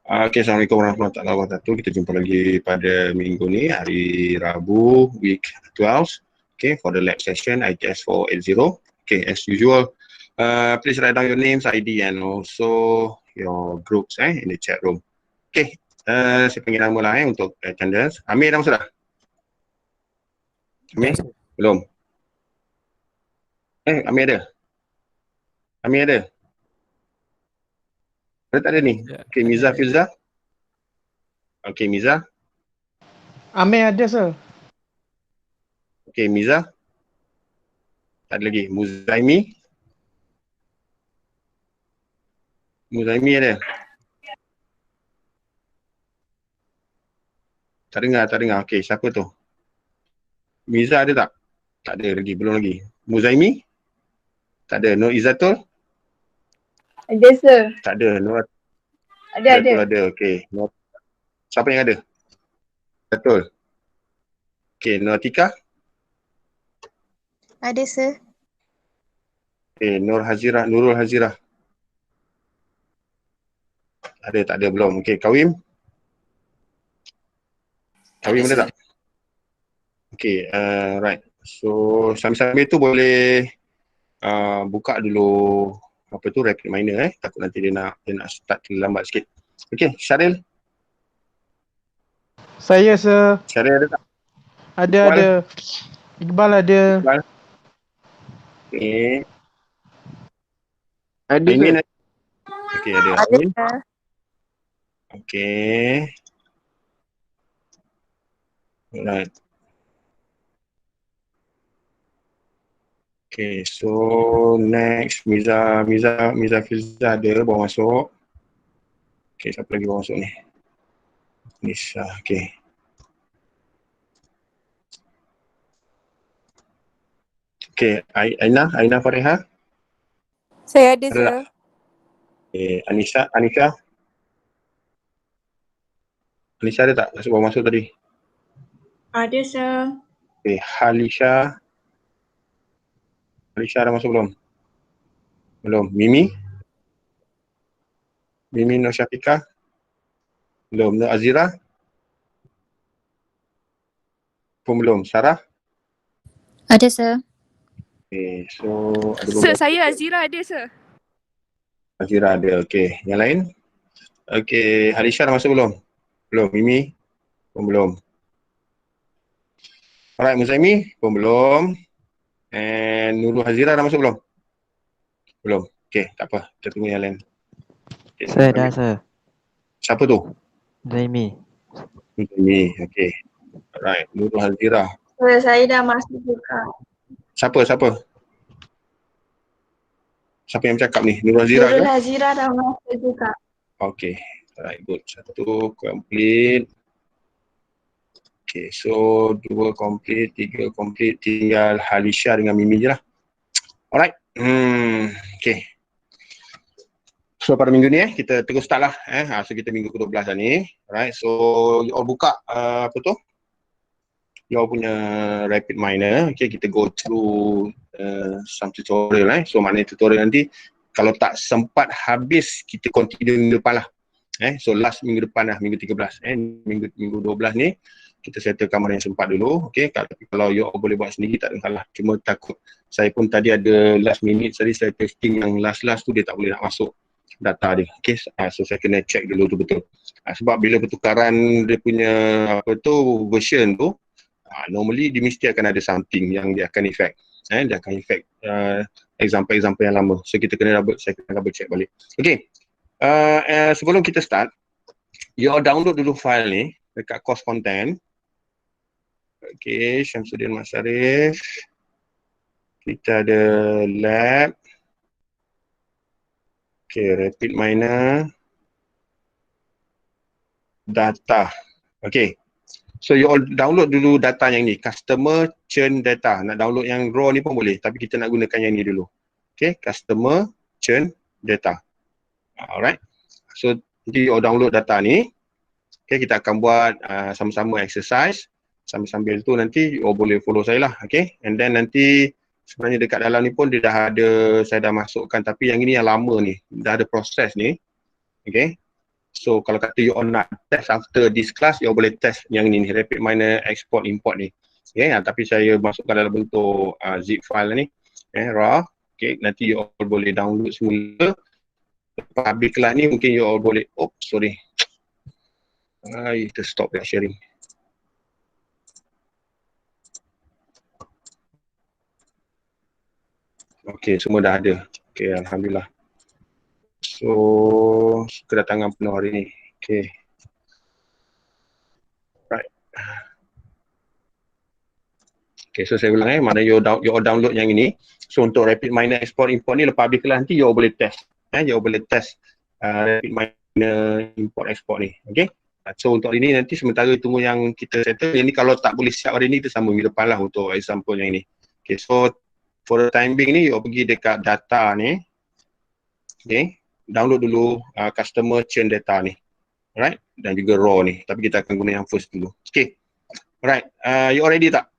Okay, Assalamualaikum warahmatullahi wabarakatuh. Kita jumpa lagi pada minggu ni, hari Rabu, week 12. Okay, for the lab session, ITS 480. Okay, as usual, please write down your names, ID and also your groups in the chat room. Okay, saya panggil nama lah untuk attendance. Amir dah masuk dah? Amir? Belum? Amir ada? Amir ada? Ada tak ada ni? Okay, Miza Filza? Okay, Miza? Amir ada, sir. Okay, Miza? Tak ada lagi. Muzaimi? Muzaimi ada? Tak dengar. Okay, siapa tu? Miza ada tak? Tak ada lagi, belum lagi. Muzaimi? Tak ada. Nur Izzatul? Ada, sir. Tak ada. Nur Ada. ada. Okay. Siapa yang ada? Betul. Okay, Nur Atika? Ada, sir. Okay, Nurul Hazirah? Ada, tak ada, belum. Okay, Kawim? Kawim ada tak? Okay, right. So, sambil-sambil tu boleh buka dulu apa tu, rapid minor takut nanti dia nak start lambat sikit. Okay, Syaril? Saya, sir. Syaril ada tak? Ada. Iqbal ada. Iqbal? Okay. Ada, Aimin sir. ada? Okay, ada. Ada, Aimin? sir. Okay. Alright. Okay, so next Miza Filza ada bawa masuk. Okay, siapa lagi bawa masuk ni? Nisa, okay. Okay, Aina Fareha? Saya ada, Ada sir. tak? Okay, Anisha ada tak? Bawa masuk tadi. Ada, sir. Okay, Halisha dah masuk belum? Belum. Mimi Nur Syafiqah? Belum. Nur Azira? Pun belum. Sarah? Ada, sir. Okay, so ada Sir, beberapa. saya Azira ada, sir. Azira ada, okay. Yang lain? Okay, Halisha dah masuk belum? Belum. Mimi? Pun belum. Alright, Muzaimi? Pun belum. And Nurul Hazira dah masuk belum? Belum. Okay, tak apa. Kita tunggu yang lain. Okay, Sir, dah, sir. siapa tu? Zaimi. Muzaimi, okay. Alright, Nurul Hazira. Sir, saya dah masuk juga. Siapa yang bercakap ni? Nurul Hazira ke? Nurul Hazira dah masuk juga. Okay, alright, good. Satu complete. Okay, so 2 complete, 3 complete. Tinggal Halisha dengan Mimi je lah. Alright, okay. So pada minggu ni kita terus start lah. So kita minggu ke-12 dah ni. Alright, so you all buka apa tu? You all punya rapid minor. Okay, kita go through some tutorial. So maknanya tutorial nanti kalau tak sempat habis, kita continue minggu depan lah. So last minggu depan lah, minggu 13. Minggu 12 ni kita settlekan mana yang sempat dulu. Okay, tapi kalau you all boleh buat sendiri tak ada masalah. Cuma takut, saya pun tadi ada last minute tadi saya testing yang last tu dia tak boleh nak masuk data dia. Okay, so saya kena check dulu tu betul. Sebab bila pertukaran dia punya apa tu version tu, normally dia mesti akan ada something yang dia akan effect. Dia akan effect example yang lama. So saya kena double check balik. Okay, sebelum kita start, you all download dulu file ni dekat course content. Okay, Syamsuddin Masarif. Kita ada lab. Okay, rapid minor. Data. Okay. So you all download dulu data yang ni. Customer churn data. Nak download yang raw ni pun boleh. Tapi kita nak gunakan yang ni dulu. Okay, customer churn data. Alright. So nanti you all download data ni. Okay, kita akan buat sama-sama exercise. Sambil-sambil tu nanti you all boleh follow saya lah. Okay. And then nanti sebenarnya dekat dalam ni pun dia dah ada, saya dah masukkan. Tapi yang ini yang lama ni. Dah ada proses ni. Okay. So kalau kata you all nak test after this class, you all boleh test yang ni, rapid minor export import ni. Okay, tapi saya masukkan dalam bentuk zip file ni, raw. Okay, nanti you all boleh download semula. Lepas habis kelas ni mungkin you all boleh, sorry. Kita stop sharing. Okay, semua dah ada. Okay, Alhamdulillah. So, kedatangan penuh hari ni. Okay. Right. Okay, so saya ulang mana you all download yang ini. So, untuk rapid minor export import ni lepas habis kelas nanti you all boleh test. You all boleh test rapid minor import export ni. Okay. So, untuk hari ni nanti sementara tunggu yang kita settle. Yang ni kalau tak boleh siap hari ni, kita sambung minggu depan lah untuk example yang ini. Okay, so for the time being ni, you pergi dekat data ni. Okay, download dulu customer chain data ni. Alright, dan juga raw ni. Tapi kita akan guna yang first dulu. Okay, alright, you all ready tak?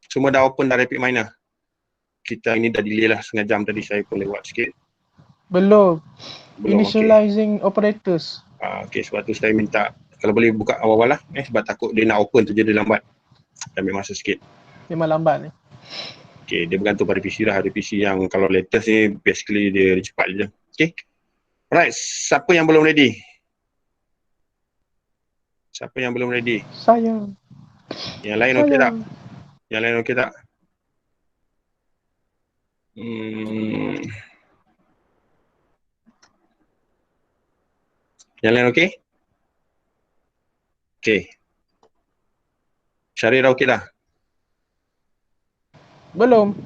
Semua dah open dah rapid minor? Kita ini dah delay lah setengah jam tadi, saya pun lewat sikit. Belum. Okay. Initializing operators. Okay, sebab tu saya minta kalau boleh buka awal-awal lah. Sebab takut dia nak open tu je dia lambat. Ambil masa sikit. Memang lambat ni. Okay, dia bergantung pada PC lah. Ada PC yang kalau latest ni basically dia cepat je. Okay. Alright, siapa yang belum ready? Siapa yang belum ready? Saya. Yang lain okey tak? Yang lain okey tak? Yang lain okey? Okey. Syarif dah okey dah? Belum.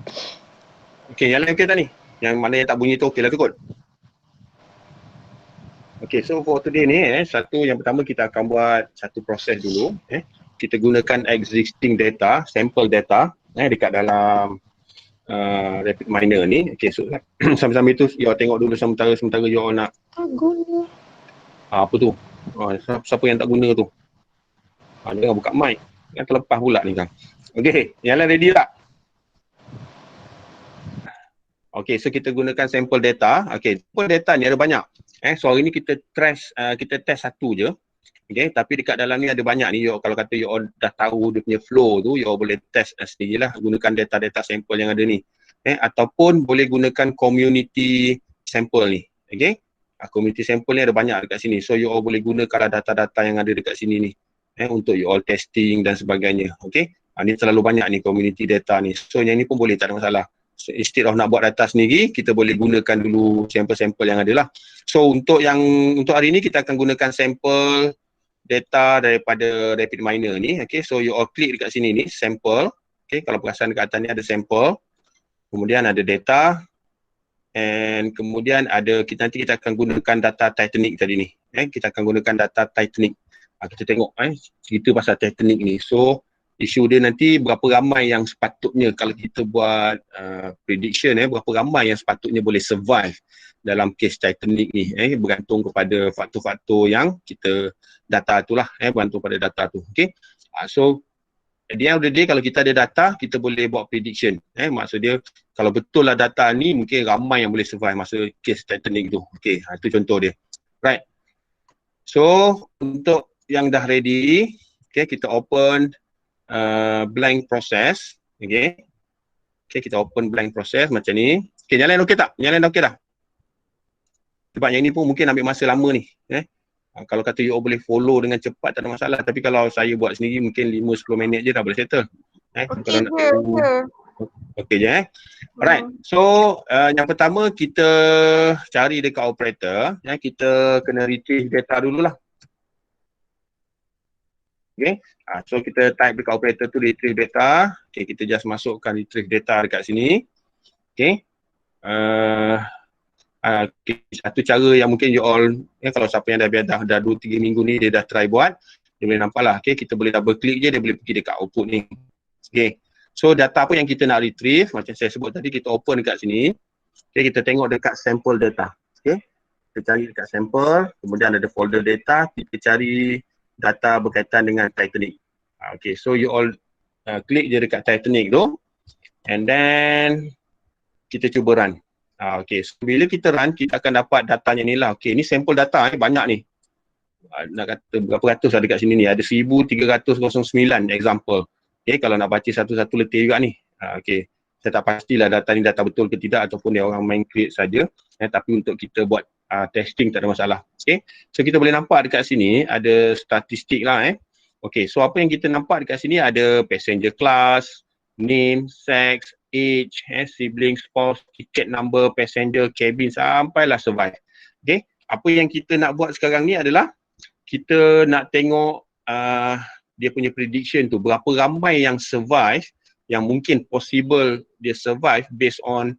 Okey, yang lain okey tak ni? Yang mana yang tak bunyi tu okey lah tu kot? Okey, so for today ni satu yang pertama kita akan buat satu proses dulu. Kita gunakan existing data, sample data dekat dalam rapid minor ni. Okey, so sambil-sambil tu you all tengok dulu sementara you all nak Guna. apa tu? Siapa yang tak guna tu? Jangan buka mic. Yang terlepas pula ni kan. Okey, yang lain ready tak? Okey, so kita gunakan sampel data. Okey, sampel data ni ada banyak. So hari ni kita test satu je. Okey, tapi dekat dalam ni ada banyak ni. Kalau kata you all dah tahu dia punya flow tu, you all boleh test sendirilah gunakan data-data sampel yang ada ni. Ataupun boleh gunakan community sample ni. Okey. Community sample ni ada banyak dekat sini. So you all boleh gunakan data-data yang ada dekat sini ni. Untuk you all testing dan sebagainya. Okey. Ni terlalu banyak ni community data ni. So yang ni pun boleh, tak ada masalah. So, instead of nak buat data sendiri, kita boleh gunakan dulu sampel-sampel yang ada lah. So untuk hari ni kita akan gunakan sampel data daripada rapid minor ni. Okay, so you all klik dekat sini ni, sample. Okay, kalau perasan dekat atas ni ada sample. Kemudian ada data. And kemudian ada, nanti kita akan gunakan data Titanic tadi ni. Kita akan gunakan data Titanic. Kita tengok cerita pasal Titanic ni. So isu dia nanti berapa ramai yang sepatutnya kalau kita buat prediction berapa ramai yang sepatutnya boleh survive dalam kes Titanic ni, bergantung kepada faktor-faktor yang kita data tu lah, bergantung pada data tu. Okay, so at the end of the day kalau kita ada data, kita boleh buat prediction. Maksud dia kalau betul lah data ni mungkin ramai yang boleh survive masa kes Titanic tu. Okay, itu contoh dia. Right, so untuk yang dah ready, okay, kita open blank process. Okay, kita open blank process macam ni. Okay, yang lain okey tak? Yang lain dah okey dah? Sebab yang ni pun mungkin ambil masa lama ni. Kalau kata you all boleh follow dengan cepat tak ada masalah. Tapi kalau saya buat sendiri mungkin 5-10 minit je dah boleh settle. Okey je. Okey je Alright, so yang pertama kita cari dekat operator. Kita kena retrieve data dululah. Okay, so kita type dekat operator tu retrieve data. Okay, kita just masukkan retrieve data dekat sini. Okay, satu cara yang mungkin you all, kalau siapa yang dah 2-3 minggu ni dia dah try buat, dia boleh nampak lah. Okay, kita boleh double click je, dia boleh pergi dekat output ni. Okay, so data apa yang kita nak retrieve, macam saya sebut tadi, kita open dekat sini. Okay, kita tengok dekat sample data. Okay, kita cari dekat sample, kemudian ada folder data, kita cari data berkaitan dengan Titanic. Okay, so you all klik je dekat Titanic tu and then kita cuba run. Okay, so bila kita run, kita akan dapat datanya ni lah. Okay, ni sampel data banyak ni. Nak kata berapa ratus ada kat sini ni, ada 1309 example. Okay, kalau nak baca satu-satu letih juga ni. Okay, saya tak pastilah data ni data betul ke tidak ataupun dia orang main create saja. Tapi untuk kita buat testing tak ada masalah. Okay, so kita boleh nampak dekat sini ada statistik lah. Okay, so apa yang kita nampak dekat sini ada passenger class, name, sex, age, sibling, spouse, ticket number, passenger, cabin sampailah survive. Okay, apa yang kita nak buat sekarang ni adalah kita nak tengok dia punya prediction tu, berapa ramai yang survive, yang mungkin possible dia survive based on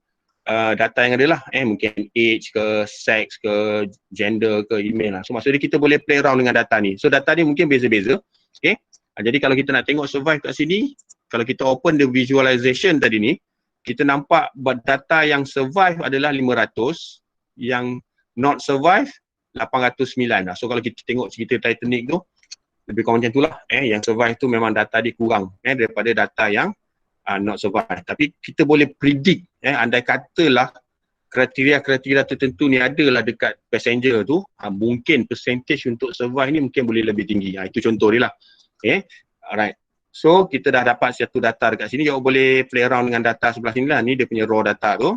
data yang ada lah. Mungkin age ke, sex ke, gender ke, email lah. So maksudnya kita boleh play around dengan data ni. So data ni mungkin beza-beza. Okay, jadi kalau kita nak tengok survive kat sini, kalau kita open the visualization tadi ni, kita nampak data yang survive adalah 500, yang not survive 809 lah. So kalau kita tengok cerita Titanic tu, lebih kurang macam tu lah. Yang survive tu memang data dia kurang daripada data yang not survive. Tapi kita boleh predict, andai katalah kriteria-kriteria tertentu ni adalah dekat passenger tu, mungkin percentage untuk survive ni mungkin boleh lebih tinggi. Itu contoh dia lah. Okay, alright. So kita dah dapat satu data dekat sini. You boleh play around dengan data sebelah sini lah. Ni dia punya raw data tu.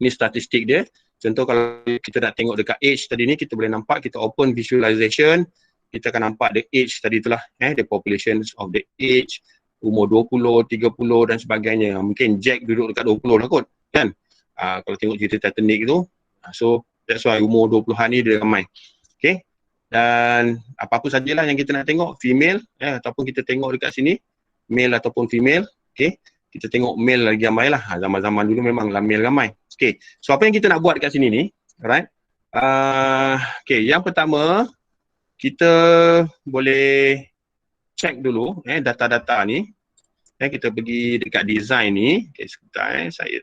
Ni statistik dia. Contoh kalau kita nak tengok dekat age tadi ni, kita boleh nampak, kita open visualization, kita akan nampak the age tadi tu lah. The population of the age, umur 20, 30 dan sebagainya. Mungkin Jack duduk dekat 20 lah kot, kan? Kalau tengok cerita Titanic tu. So that's why umur 20-an ni dia ramai. Okay. Dan apa-apa sajalah yang kita nak tengok, female ataupun kita tengok dekat sini male ataupun female. Okay, kita tengok male lagi ramai lah. Zaman-zaman dulu memanglah male ramai. Okay, so apa yang kita nak buat dekat sini ni, alright. Okay, yang pertama kita boleh check dulu data-data ni. Kita pergi dekat design ni. Okay, sebentar saya.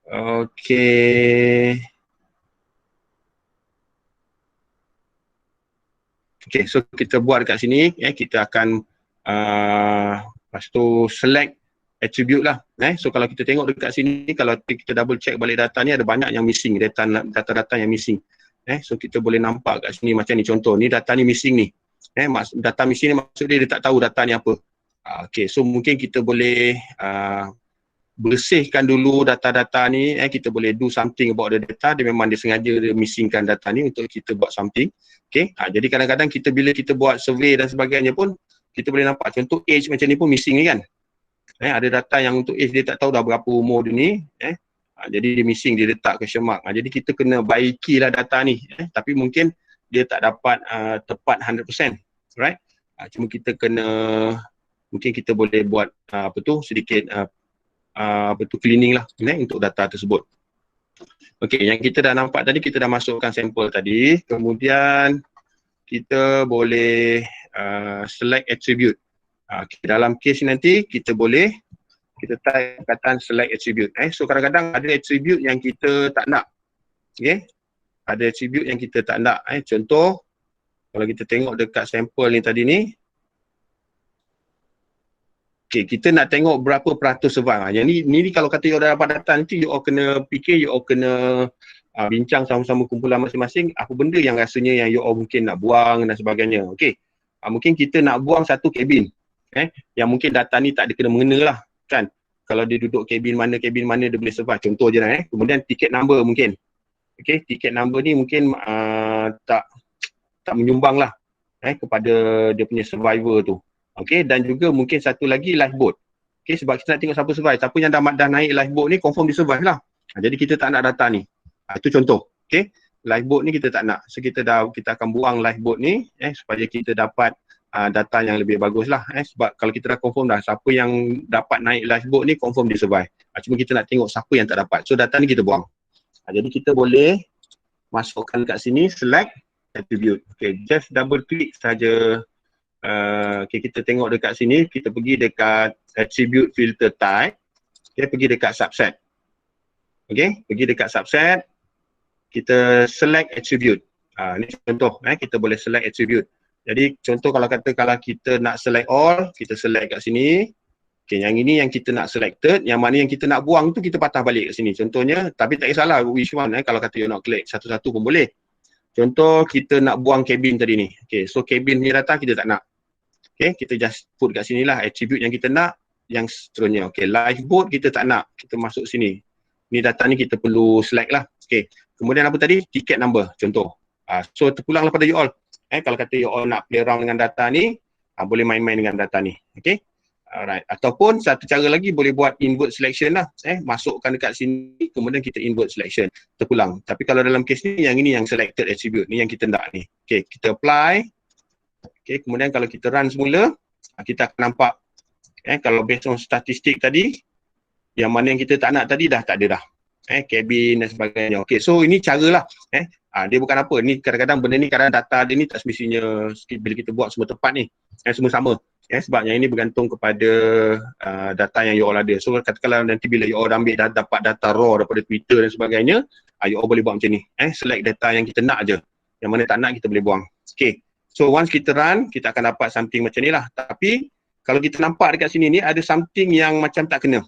Okay. Okay, so kita buat dekat sini, kita akan lepas tu select attribute lah. So kalau kita tengok dekat sini, kalau kita double check balik data ni, ada banyak yang missing, data-data yang missing. So kita boleh nampak kat sini macam ni, contoh ni data ni missing ni. Data missing ni maksud dia tak tahu data ni apa. Okay, so mungkin kita boleh bersihkan dulu data-data ni. Kita boleh do something about the data. Dia memang dia sengaja dia missingkan data ni untuk kita buat something. Okay, jadi kadang-kadang kita bila kita buat survey dan sebagainya pun, kita boleh nampak contoh age macam ni pun missing ni kan. Ada data yang untuk age dia tak tahu dah berapa umur dia ni. Jadi dia missing, dia letak question mark. Jadi kita kena baikilah data ni. Tapi mungkin dia tak dapat tepat 100%. Right? Cuma kita kena, mungkin kita boleh buat sedikit cleaning lah untuk data tersebut. Okey, yang kita dah nampak tadi, kita dah masukkan sampel tadi. Kemudian kita boleh select attribute. Dalam case nanti kita boleh type perkataan select attribute. So kadang-kadang ada attribute yang kita tak nak. Okey. Ada attribute yang kita tak nak. Contoh kalau kita tengok dekat sampel ni tadi ni, okay, kita nak tengok berapa peratus survive. Yang ni kalau kata you dah dapat data nanti, you all kena fikir, you all kena bincang sama-sama kumpulan masing-masing, apa benda yang rasanya yang you all mungkin nak buang dan sebagainya. Okay, mungkin kita nak buang satu kabin, yang mungkin data ni tak ada kena-mengena lah, kan. Kalau dia duduk kabin mana dia boleh survive, contoh je lah. Kemudian ticket number mungkin. Okay, ticket number ni mungkin tak menyumbang lah kepada dia punya survivor tu. Okay, dan juga mungkin satu lagi lifeboat. Okay, sebab kita nak tengok siapa survive. Siapa yang dah naik lifeboat ni confirm dia survive lah. Jadi kita tak nak data ni. Itu contoh. Okay, lifeboat ni kita tak nak. So kita akan buang lifeboat ni supaya kita dapat data yang lebih bagus lah. Sebab kalau kita dah confirm dah siapa yang dapat naik lifeboat ni confirm dia survive. Cuma kita nak tengok siapa yang tak dapat. So data ni kita buang. Jadi kita boleh masukkan kat sini select attribute. Okay, just double click saja. Okay, kita tengok dekat sini, kita pergi dekat attribute filter type. Okay, pergi dekat subset. Okay, pergi dekat subset, kita select attribute. Ini contoh, kita boleh select attribute. Jadi contoh kalau kita nak select all, kita select kat sini. Okay, yang ini yang kita nak selected, yang mana yang kita nak buang tu kita patah balik kat sini. Contohnya, tapi tak kisahlah which one kalau kata you nak collect satu-satu pun boleh. Contoh kita nak buang cabin tadi ni. Okay, so cabin ni data kita tak nak. Okay, kita just put kat sini lah attribute yang kita nak, yang seterusnya. Okay, lifeboat kita tak nak, kita masuk sini. Ni data ni kita perlu select lah. Okay, kemudian apa tadi? Ticket number, contoh. So terpulanglah pada you all. Kalau kata you all nak play around dengan data ni, boleh main-main dengan data ni. Okay. Alright, ataupun satu cara lagi boleh buat invert selection lah. Masukkan dekat sini, kemudian kita invert selection, terpulang. Tapi kalau dalam case ni, yang ini yang selected attribute ni yang kita nak ni. Okay, kita apply. Okay, kemudian kalau kita run semula, kita akan nampak kalau based on statistik tadi, yang mana yang kita tak nak tadi dah tak ada dah. Cabin dan sebagainya. Okay, so ini cara lah. Dia bukan apa, ni kadang-kadang benda ni, kadang data dia ni tak semestinya bila kita buat semua tepat ni. Semua sama. Sebab yang ini bergantung kepada data yang you all ada. So katakanlah nanti bila you all ambil dapat data raw daripada Twitter dan sebagainya, you all boleh buat macam ni. Select data yang kita nak je. Yang mana tak nak kita boleh buang. Okay. So once kita run, kita akan dapat something macam ni lah. Tapi kalau kita nampak dekat sini ni ada something yang macam tak kena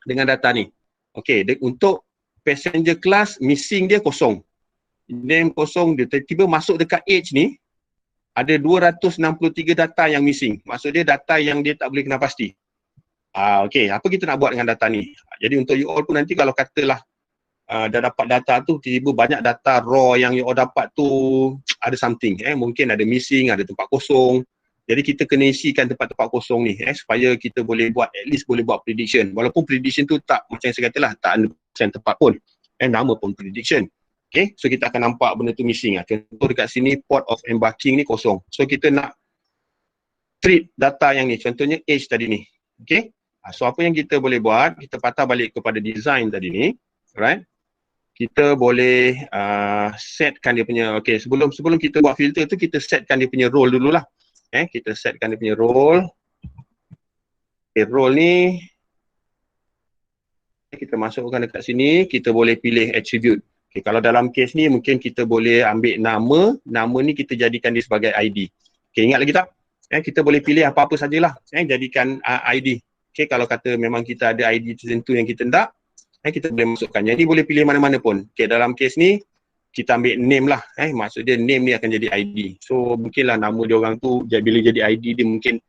dengan data ni. Okay, untuk passenger class missing dia kosong. Name kosong, dia tiba-tiba masuk dekat age ni, ada 263 data yang missing. Maksud dia data yang dia tak boleh kenal pasti. Okay, apa kita nak buat dengan data ni? Jadi untuk you all pun nanti kalau katalah dah dapat data tu, tiba-tiba banyak data raw yang you all dapat tu ada something. Mungkin ada missing, ada tempat kosong. Jadi kita kena isikan tempat-tempat kosong ni supaya kita boleh buat, at least boleh buat prediction. Walaupun prediction tu tak macam saya katalah, tak 100% tepat pun. Nama pun prediction. Okay, so kita akan nampak benda tu missing. Contoh dekat sini port of embarking ni kosong. So kita nak treat data yang ni, contohnya age tadi ni. Okay, so apa yang kita boleh buat, kita patah balik kepada design tadi ni. Right, kita boleh setkan dia punya, okay, sebelum kita buat filter tu, kita setkan dia punya role dululah. Kita setkan dia punya role. Okay, role ni kita masukkan dekat sini, kita boleh pilih attribute. Okay, kalau dalam case ni mungkin kita boleh ambil nama ni kita jadikan dia sebagai ID. Okay, ingat lagi tak? Kita boleh pilih apa-apa sajalah, jadikan ID. Okay, kalau kata memang kita ada ID tertentu yang kita nak, kita boleh masukkan. Jadi boleh pilih mana-mana pun. Okay, dalam case ni kita ambil name lah. Maksud dia name ni akan jadi ID. So mungkinlah nama dia orang tu bila jadi ID dia mungkin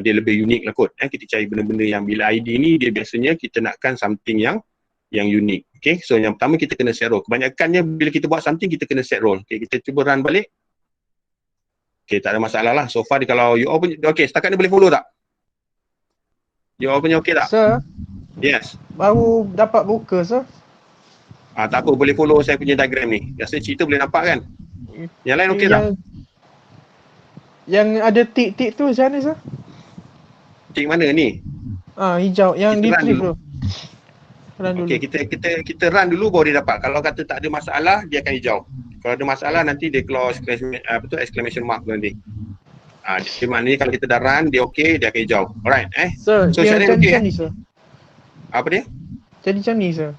dia lebih unik lah kot. Kita cari benda-benda yang bila ID ni dia biasanya kita nakkan something yang unik. Okay, so yang pertama kita kena set role. Kebanyakannya bila kita buat something kita kena set role. Okay, kita cuba run balik. Okay, tak ada masalah lah. So far kalau you all punya, okay, setakat ni boleh follow tak? You all punya okay tak? Sir, Yes. baru dapat buka, sir. Tak apa, boleh follow saya punya diagram ni. Biasa cerita boleh nampak kan? Yang lain okey tak? Yang ada tik-tik tu macam mana, sir? Tik mana ni? Hijau. Yang Kita run retrieve dulu. tu. Run dulu. Okey, kita run dulu baru dia dapat. Kalau kata tak ada masalah, dia akan hijau. Kalau ada masalah nanti dia close exclamation mark nanti. Jadi maknanya kalau kita dah run, dia okey, dia akan hijau. Alright, Sir, so dia Syaril macam okey ni, sir. Apa dia? Jadi macam ni, sir.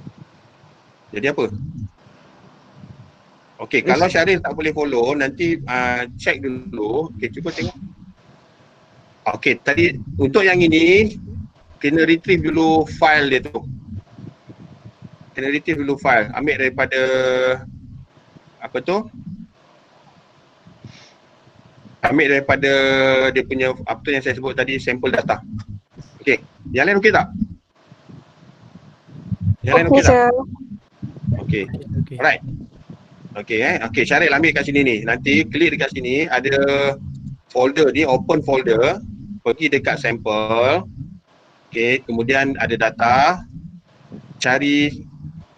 Jadi apa? Okey, kalau Syaril tak boleh follow, nanti check dulu. Okey, cuba tengok. Okey, tadi untuk yang ini kena retrieve dulu file dia tu. Kena retrieve dulu file. Ambil daripada apa tu? Ambil daripada dia punya apa tu yang saya sebut tadi, sampel data. Okey, yang lain okey tak? Yang lain okey tak? Okey. Alright. Okey okey, Syaril ambil kat sini ni. Nanti klik dekat sini ada folder ni, open folder, pergi dekat sampel. Okey, kemudian ada data. Cari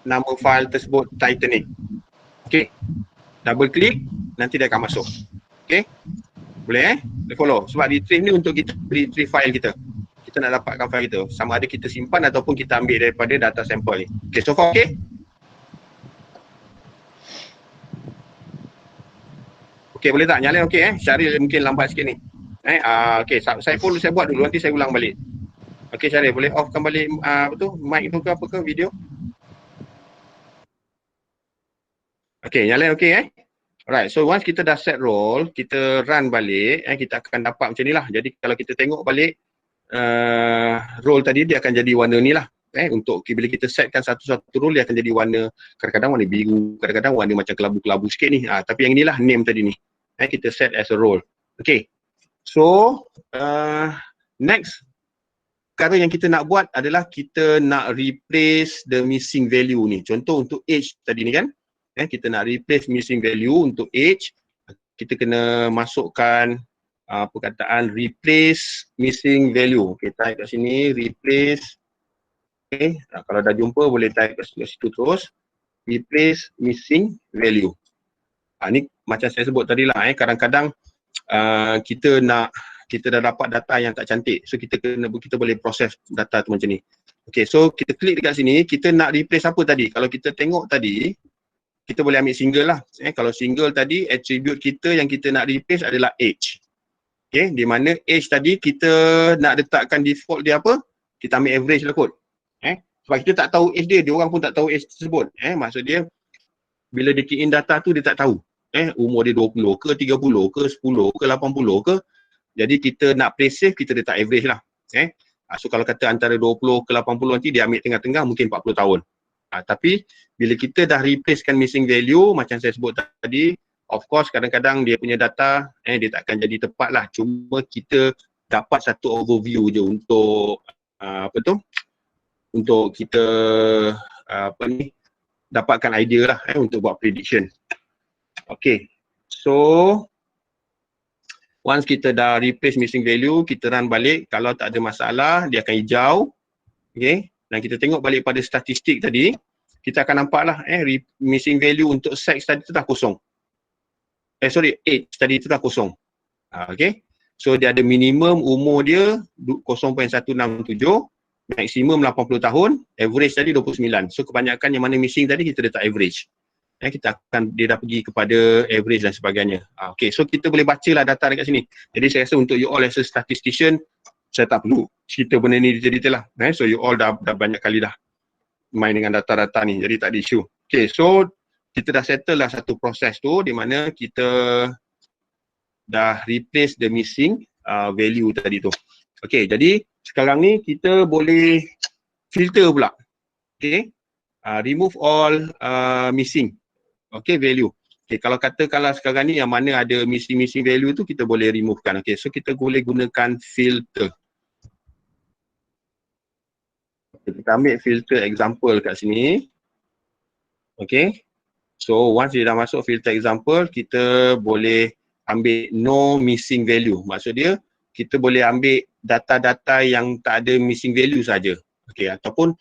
nama file tersebut Titanic. Okey. Double klik, nanti dia akan masuk. Okey. Boleh boleh follow. Sebab retrieve ni untuk kita retrieve file kita. Kita nak dapatkan file kita. Sama ada kita simpan ataupun kita ambil daripada data sampel ni. Okey, so far okey? Okey, boleh tak? Nyalain okey Syaril mungkin lambat sikit ni. Okey, saya buat dulu, nanti saya ulang balik. Okey Syaril, boleh offkan balik apa tu? Mic tu ke apa ke video? Okey, nyalain okey Alright, so once kita dah set role, kita run balik kita akan dapat macam ni lah. Jadi kalau kita tengok balik role tadi dia akan jadi warna ni lah. Untuk bila kita setkan satu-satu role dia akan jadi warna, kadang-kadang warna biru, kadang-kadang warna macam kelabu-kelabu sikit ni. Tapi yang inilah name tadi ni. Kita set as a role. Okay. So, next perkara yang kita nak buat adalah kita nak replace the missing value ni. Contoh untuk age tadi ni kan. Kita nak replace missing value untuk age. Kita kena masukkan perkataan replace missing value. Okay, type kat sini replace. Okay, kalau dah jumpa boleh type kat situ terus. Replace missing value. Ni macam saya sebut tadi lah, kadang-kadang kita dah dapat data yang tak cantik. So kita boleh proses data tu macam ni. Okay, so kita klik dekat sini, kita nak replace apa tadi? Kalau kita tengok tadi, kita boleh ambil single lah. Kalau single tadi, attribute kita yang kita nak replace adalah age. Okay, di mana age tadi kita nak letakkan default dia apa? Kita ambil average lah kot. Sebab kita tak tahu age dia orang pun tak tahu age tersebut. Maksud dia, bila dia key in data tu dia tak tahu. Umur dia 20 ke, 30 ke, 10 ke, 80 ke. Jadi kita nak play safe, kita letak average lah. So kalau kata antara 20 ke 80 nanti dia ambil tengah-tengah mungkin 40 tahun. Tapi bila kita dah replacekan missing value macam saya sebut tadi, of course kadang-kadang dia punya data dia tak akan jadi tepat lah. Cuma kita dapat satu overview je untuk untuk kita dapatkan idea lah untuk buat prediction. Okay, so once kita dah replace missing value, kita run balik. Kalau tak ada masalah, dia akan hijau. Okay, dan kita tengok balik pada statistik tadi, kita akan nampak lah missing value untuk sex tadi tu dah kosong. Age tadi tu dah kosong. Okay, so dia ada minimum umur dia 0.167, maksimum 80 tahun, average tadi 29. So kebanyakan yang mana missing tadi kita letak average. Dia dah pergi kepada average dan sebagainya. Okay, so kita boleh baca lah data dekat sini. Jadi saya rasa untuk you all as a statistician, saya tak perlu cerita benda ni detail-detail lah. So you all dah banyak kali dah main dengan data-data ni, jadi tak ada isu. Okay, so kita dah settle lah satu proses tu di mana kita dah replace the missing value tadi tu. Okay, jadi sekarang ni kita boleh filter pula. Okay, remove all missing. Okay, value. Okay, kalau katakanlah sekarang ni yang mana ada missing value tu kita boleh remove kan. Okay, so kita boleh gunakan filter. Kita ambil filter example kat sini. Okay, so once dia dah masuk filter example, kita boleh ambil no missing value. Maksud dia, kita boleh ambil data-data yang tak ada missing value saja. Okay, ataupun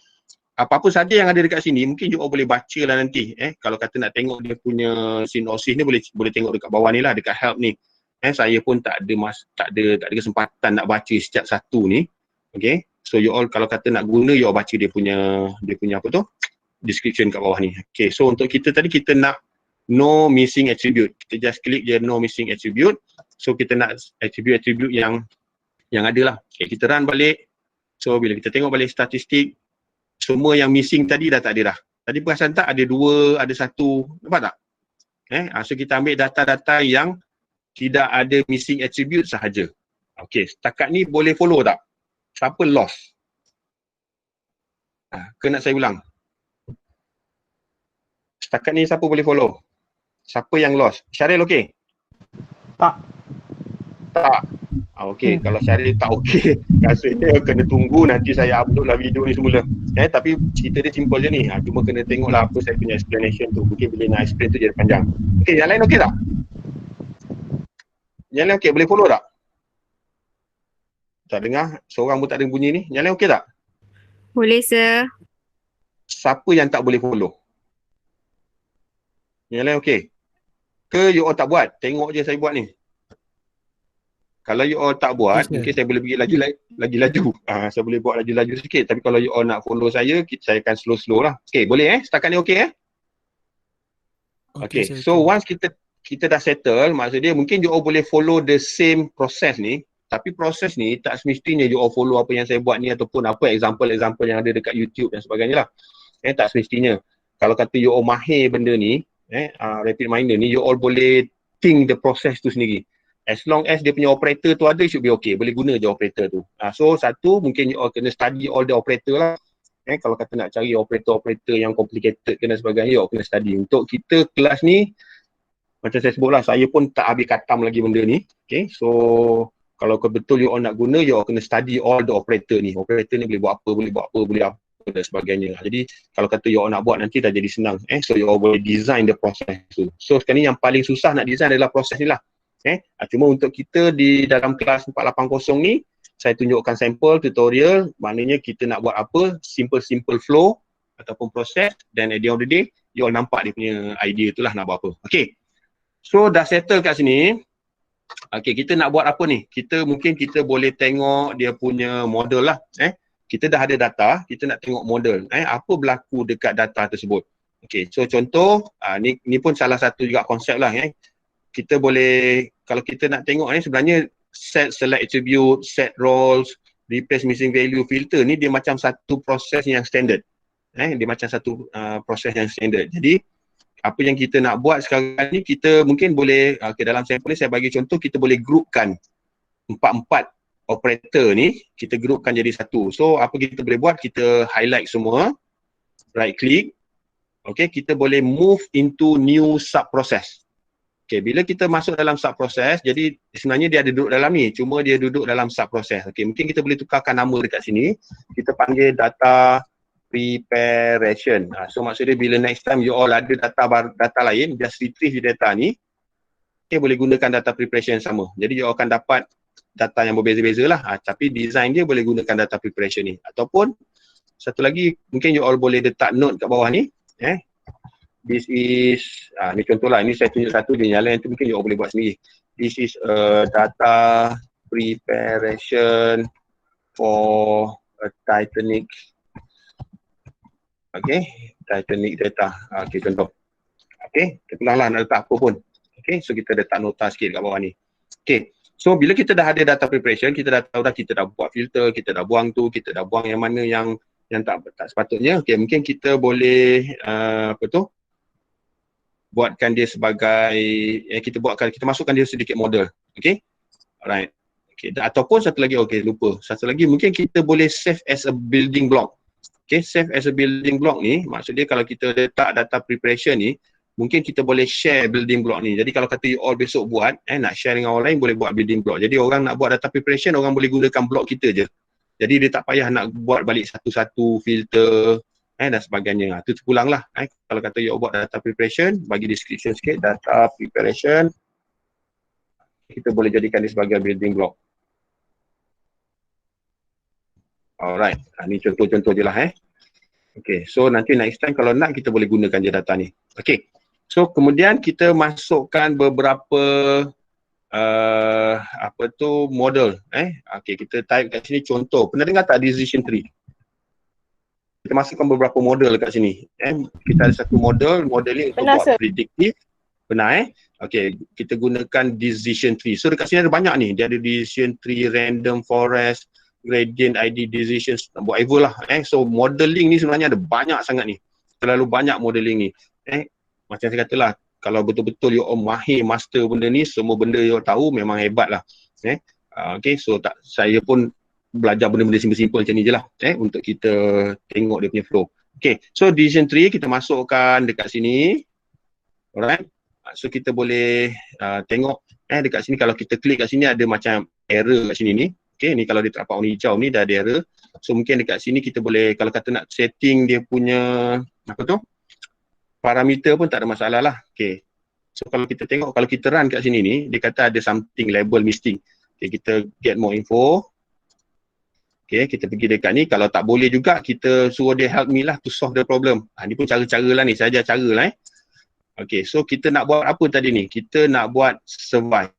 apa-apa saja yang ada dekat sini, mungkin you all boleh baca lah nanti. Kalau kata nak tengok dia punya synopsis ni, boleh tengok dekat bawah ni lah, dekat help ni. Saya pun tak ada kesempatan nak baca setiap satu ni. Okay, so you all kalau kata nak guna, you all baca dia punya apa tu, description kat bawah ni. Okay, so untuk kita tadi kita nak no missing attribute. Kita just klik je no missing attribute. So kita nak attribute yang ada lah. Okay, kita run balik. So bila kita tengok balik statistik, semua yang missing tadi dah tak ada dah. Tadi perasan tak ada 2, ada 1, nampak tak? So kita ambil data-data yang tidak ada missing attribute sahaja. Okay, setakat ni boleh follow tak? Siapa lost? Ke nak saya ulang? Setakat ni siapa boleh follow? Siapa yang lost? Syaril okey? Tak. Okey, kalau Syaril tak okey, rasanya kena tunggu nanti saya upload lah video ni semula. Tapi cerita dia simple je ni. Cuma kena tengok lah apa saya punya explanation tu. Mungkin bila nak explain tu jadi panjang. Okey, yang lain okey tak? Yang lain okey, boleh follow tak? Tak dengar, seorang pun tak ada bunyi ni. Yang lain okey tak? Boleh, sir. Siapa yang tak boleh follow? Yang lain okey? Ke you all tak buat? Tengok je saya buat ni. Kalau you all tak buat, mungkin saya boleh pergi lagi laju. Saya boleh buat laju-laju sikit. Tapi kalau you all nak follow saya akan slow-slow lah. Okay, boleh setakat ni okay Okay, so once kita dah settle, maksud dia mungkin you all boleh follow the same process ni. Tapi proses ni tak semestinya you all follow apa yang saya buat ni ataupun apa example-example yang ada dekat YouTube dan sebagainya lah. Tak semestinya. Kalau kata you all mahir benda ni, rapid minder ni, you all boleh think the process tu sendiri. As long as dia punya operator tu ada, should be okay. Boleh guna je operator tu. So satu, mungkin you all kena study all the operator lah. Kalau kata nak cari operator-operator yang complicated dan sebagainya, you all kena study. Untuk kita kelas ni, macam saya sebut lah, saya pun tak habis katam lagi benda ni. Okay, so kalau betul you all nak guna, you all kena study all the operator ni. Operator ni boleh buat apa, boleh apa dan sebagainya. Jadi kalau kata you all nak buat, nanti dah jadi senang. So you all boleh design the process tu. So sekarang ni yang paling susah nak design adalah proses ni lah. Cuma untuk kita di dalam kelas 480 ni, saya tunjukkan sampel tutorial, maknanya kita nak buat apa, simple flow ataupun proses, dan at the end of the day, you all nampak dia punya idea tu lah nak buat apa. Okay, so dah settle kat sini. Okay, kita nak buat apa ni? Mungkin kita boleh tengok dia punya model lah. Kita dah ada data, kita nak tengok model. Apa berlaku dekat data tersebut. Okay, so contoh, ni pun salah satu juga konsep lah. Kita boleh, kalau kita nak tengok ni sebenarnya set select attribute, set roles, replace missing value, filter ni dia macam satu proses yang standard. Dia macam satu proses yang standard. Jadi apa yang kita nak buat sekarang ni, kita mungkin boleh, dalam sampel ni saya bagi contoh, kita boleh groupkan empat operator ni, kita groupkan jadi satu. So apa kita boleh buat, kita highlight semua, right click, okay, kita boleh move into new sub process. Okay, bila kita masuk dalam sub process, jadi sebenarnya dia ada duduk dalam ni, cuma dia duduk dalam sub process. Okay, mungkin kita boleh tukarkan nama dekat sini, kita panggil data preparation. So maksudnya bila next time you all ada data lain, just retrieve data ni, okay, boleh gunakan data preparation yang sama. Jadi you all akan dapat data yang berbeza-beza lah, tapi design dia boleh gunakan data preparation ni. Ataupun satu lagi, mungkin you all boleh letak note kat bawah ni. This is, ni contoh lah, ni saya tunjuk satu, dia nyala, nanti mungkin you all boleh buat sendiri. This is data preparation for a Titanic. Okay, Titanic data. Okay, contoh. Okay, kita lah nak letak apa pun. Okay, so kita letak nota sikit kat bawah ni. Okay, so bila kita dah ada data preparation, kita dah tahu dah, kita dah buat filter, kita dah buang tu, kita dah buang yang mana yang tak sepatutnya. Okay, mungkin kita boleh buatkan dia sebagai, kita masukkan dia sedikit model. Okay, alright. Okay, ataupun satu lagi, okay, lupa. Satu lagi mungkin kita boleh save as a building block. Okay, save as a building block ni, maksudnya kalau kita letak data preparation ni, mungkin kita boleh share building block ni. Jadi kalau kata you all besok buat, nak share dengan orang lain, boleh buat building block. Jadi orang nak buat data preparation, orang boleh gunakan block kita je. Jadi dia tak payah nak buat balik satu-satu filter dan sebagainya. Itu terpulang lah. Kalau kata you all buat data preparation, bagi description sikit, data preparation, kita boleh jadikan dia sebagai building block. Alright, ni contoh-contoh je lah. Okay, so nanti next time kalau nak, kita boleh gunakan je data ni. Okay, so kemudian kita masukkan beberapa model. Okay, kita type kat sini contoh. Pernah dengar tak decision tree? Kita masukkan beberapa model kat sini. Kita ada satu model ni untuk buat predictive. Benar Okay, kita gunakan decision tree. So dekat sini ada banyak ni. Dia ada decision tree, random forest, gradient ID decisions, whatever lah. So modeling ni sebenarnya ada banyak sangat ni. Terlalu banyak modeling ni. Macam saya katalah, kalau betul-betul you all mahir master benda ni, semua benda you all tahu, memang hebat lah. Okay, so saya pun belajar benda-benda simple-simple macam ni je lah. Untuk kita tengok dia punya flow. Okay, so decision tree kita masukkan dekat sini. Alright. So kita boleh tengok dekat sini, kalau kita klik kat sini ada macam error kat sini ni. Okay, ni kalau dia tak dapat warna hijau ni dah ada error. So mungkin dekat sini kita boleh, kalau kata nak setting dia punya parameter pun tak ada masalah lah. Okay, so kalau kita tengok, kalau kita run kat sini ni, dia kata ada something label missing. Okay, kita get more info. Okay, kita pergi dekat ni. Kalau tak boleh juga, kita suruh dia help me lah to solve the problem. Ni pun cara-cara lah ni, saya ajar cara lah Okay, so kita nak buat apa tadi ni? Kita nak buat survive.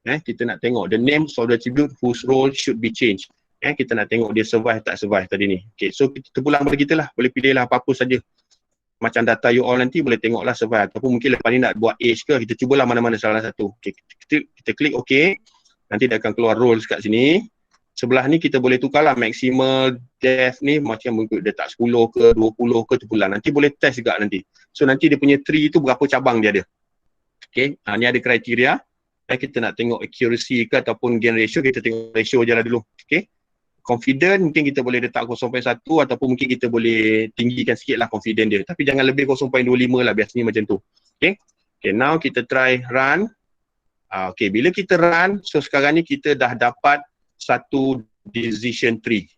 Kita nak tengok the name of the attribute whose role should be changed. Kita nak tengok dia survive tak survive tadi ni. Okay, so kita pulang pada kita lah. Boleh pilih lah apa-apa saja. Macam data you all nanti boleh tengok lah survive. Ataupun mungkin lepas ni nak buat age ke, kita cubalah mana-mana salah satu. Okay, kita klik OK. Nanti dia akan keluar roles kat sini. Sebelah ni kita boleh tukar lah maximal depth ni, macam mungkin dia tak 10 ke 20 ke terpulang. Nanti boleh test juga nanti. So nanti dia punya tree tu berapa cabang dia ada. Okay, ni ada kriteria. Kita nak tengok accuracy ke ataupun gain ratio, kita tengok ratio je lah dulu. Okay. Confident mungkin kita boleh letak 0.1 ataupun mungkin kita boleh tinggikan sikit lah confident dia. Tapi jangan lebih 0.25 lah, biasanya macam tu. Okay. Okay, now kita try run. Okay, bila kita run, so sekarang ni kita dah dapat satu decision tree.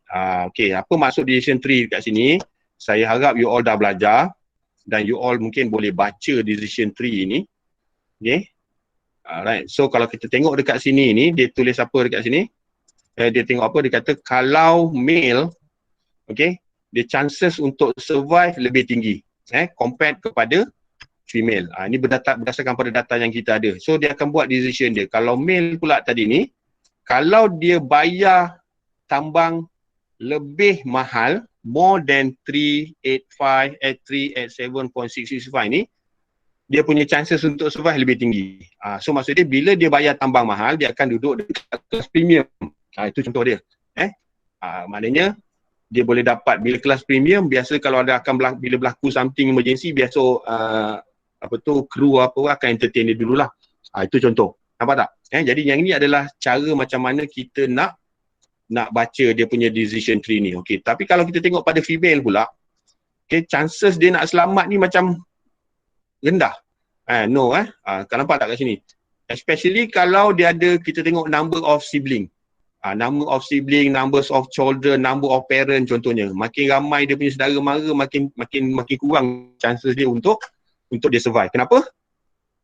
Okay, apa maksud decision tree kat sini? Saya harap you all dah belajar dan you all mungkin boleh baca decision tree ni. Okay. Alright, so kalau kita tengok dekat sini ni, dia tulis apa dekat sini? Dia tengok apa? Dia kata kalau male, okay, dia chances untuk survive lebih tinggi compared kepada female. Ini berdasarkan pada data yang kita ada. So dia akan buat decision dia. Kalau male pula tadi ni, kalau dia bayar tambang lebih mahal, more than 387.665 ni, dia punya chances untuk survive lebih tinggi. So maksudnya bila dia bayar tambang mahal, dia akan duduk dekat kelas premium. Itu contoh dia. Maknanya dia boleh dapat bila kelas premium, biasa kalau ada bila berlaku something emergency, biasa kru akan entertain dia dululah. Itu contoh. Nampak tak? Jadi yang ini adalah cara macam mana kita nak baca dia punya decision tree ni. Okay. Tapi kalau kita tengok pada female pula, okay, chances dia nak selamat ni macam rendah. Kau nampak tak kat sini? Especially kalau dia ada, kita tengok number of sibling. Number of sibling, numbers of children, number of parent contohnya. Makin ramai dia punya saudara mara, makin kurang chances dia untuk dia survive. Kenapa?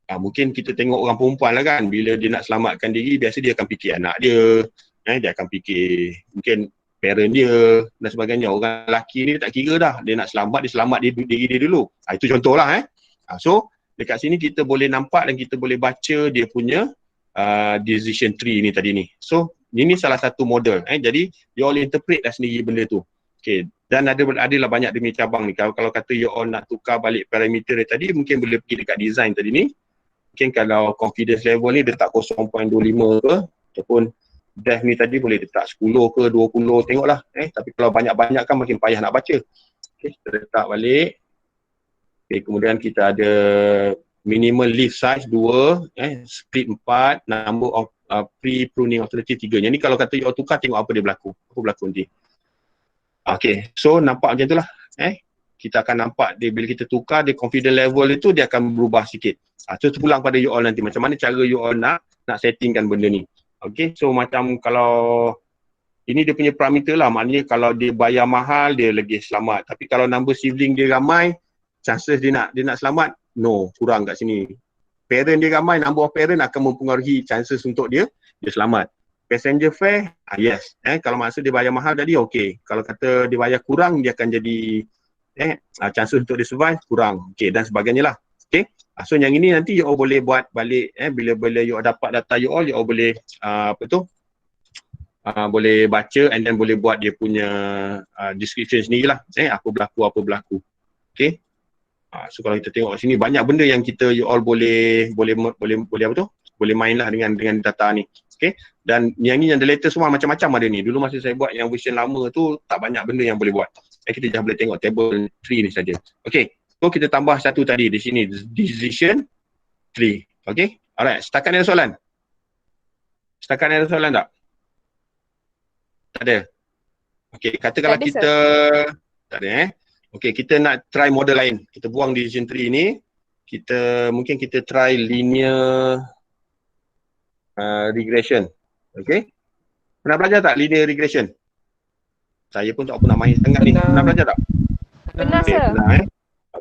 Mungkin kita tengok orang perempuan lah kan, bila dia nak selamatkan diri, biasa dia akan fikir anak dia, dia akan fikir mungkin parent dia dan sebagainya. Orang lelaki ni tak kira dah, dia nak selamat, dia selamat diri dia dulu. Itu contohlah. So dekat sini kita boleh nampak dan kita boleh baca dia punya decision tree ni tadi ni. So ini salah satu model. Jadi you all interpret dah sendiri benda tu. Okay. Dan adalah banyak demi cabang ni. Kalau kata you all nak tukar balik parameter dia tadi, mungkin boleh pergi dekat design tadi ni. Mungkin kalau confidence level ni letak 0.25 ke, ataupun depth ni tadi boleh letak 10 ke 20, tengoklah. Tapi kalau banyak-banyak kan makin payah nak baca. Okay, kita letak balik. Okay, kemudian kita ada minimal leaf size 2, split 4, number of pre-pruning alternative 3. Yang ni kalau kata you all tukar, tengok apa dia berlaku. Apa berlaku nanti. Okay, so nampak macam tu lah. Kita akan nampak dia bila kita tukar, dia confidence level itu dia akan berubah sikit. So terpulang pada you all nanti. Macam mana cara you all nak settingkan benda ni. Okay, so macam kalau ini dia punya parameter lah. Maknanya kalau dia bayar mahal, dia lagi selamat. Tapi kalau number sibling dia ramai, chances dia nak selamat, no, kurang kat sini. Parent dia ramai, number of parent akan mempengaruhi chances untuk dia selamat. Passenger fare, yes. Kalau masa dia bayar mahal tadi, okay. Kalau kata dia bayar kurang, dia akan jadi chances untuk dia survive kurang. Okay, dan sebagainya lah. Okay. So yang ini nanti you all boleh buat balik, bila you all dapat data you all boleh boleh baca and then boleh buat dia punya description sendirilah. Apa berlaku. Okay. So kalau kita tengok sini banyak benda yang you all boleh main lah dengan data ni. Okay. Dan yang ni yang the latest semua macam-macam ada ni. Dulu masa saya buat yang version lama tu tak banyak benda yang boleh buat. Kita dah boleh tengok table tree ni saja. Okay. So kita tambah satu tadi di sini, decision tree. Okay. Alright. Setakat ni ada soalan? Tak? Tak ada. Okay. Katakanlah kita tak ada Okay, kita nak try model lain. Kita buang decision tree ni. Mungkin kita try linear regression. Okay. Pernah belajar tak linear regression? Saya pun tak pernah main sangat ni. Pernah belajar tak? Pernah, Okay, sir. pernah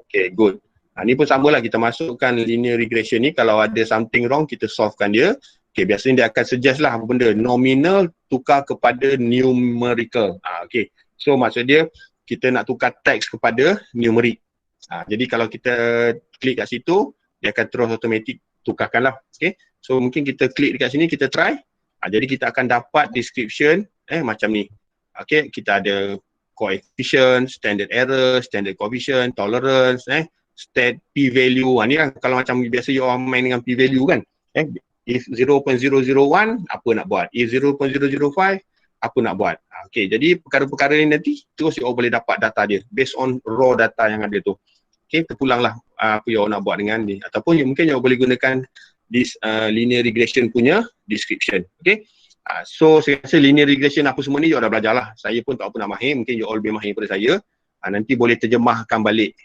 Okay, good. Ni pun sama lah, kita masukkan linear regression ni. Kalau ada something wrong, kita solvekan dia. Okay, biasanya dia akan suggest lah apa benda. Nominal tukar kepada numerical. Okay. So maksud dia, kita nak tukar teks kepada numeric. Jadi kalau kita klik kat situ, dia akan terus automatic tukarkan lah. Okay. So mungkin kita klik dekat sini, kita try. Jadi kita akan dapat description macam ni. Okay, kita ada coefficient, standard error, standard coefficient, tolerance, stat p-value. Ni kan kalau macam biasa you orang main dengan p-value kan. If 0.001, apa nak buat? If 0.005, apa nak buat? Okay, jadi perkara-perkara ni nanti terus you all boleh dapat data dia based on raw data yang ada tu. Okay, terpulanglah apa you all nak buat dengan ni. Ataupun mungkin you all boleh gunakan this linear regression punya description. Okay. So saya rasa linear regression apa semua ni you dah belajar lah. Saya pun tak pernah mahir, mungkin you all lebih mahir daripada saya. Nanti boleh terjemahkan balik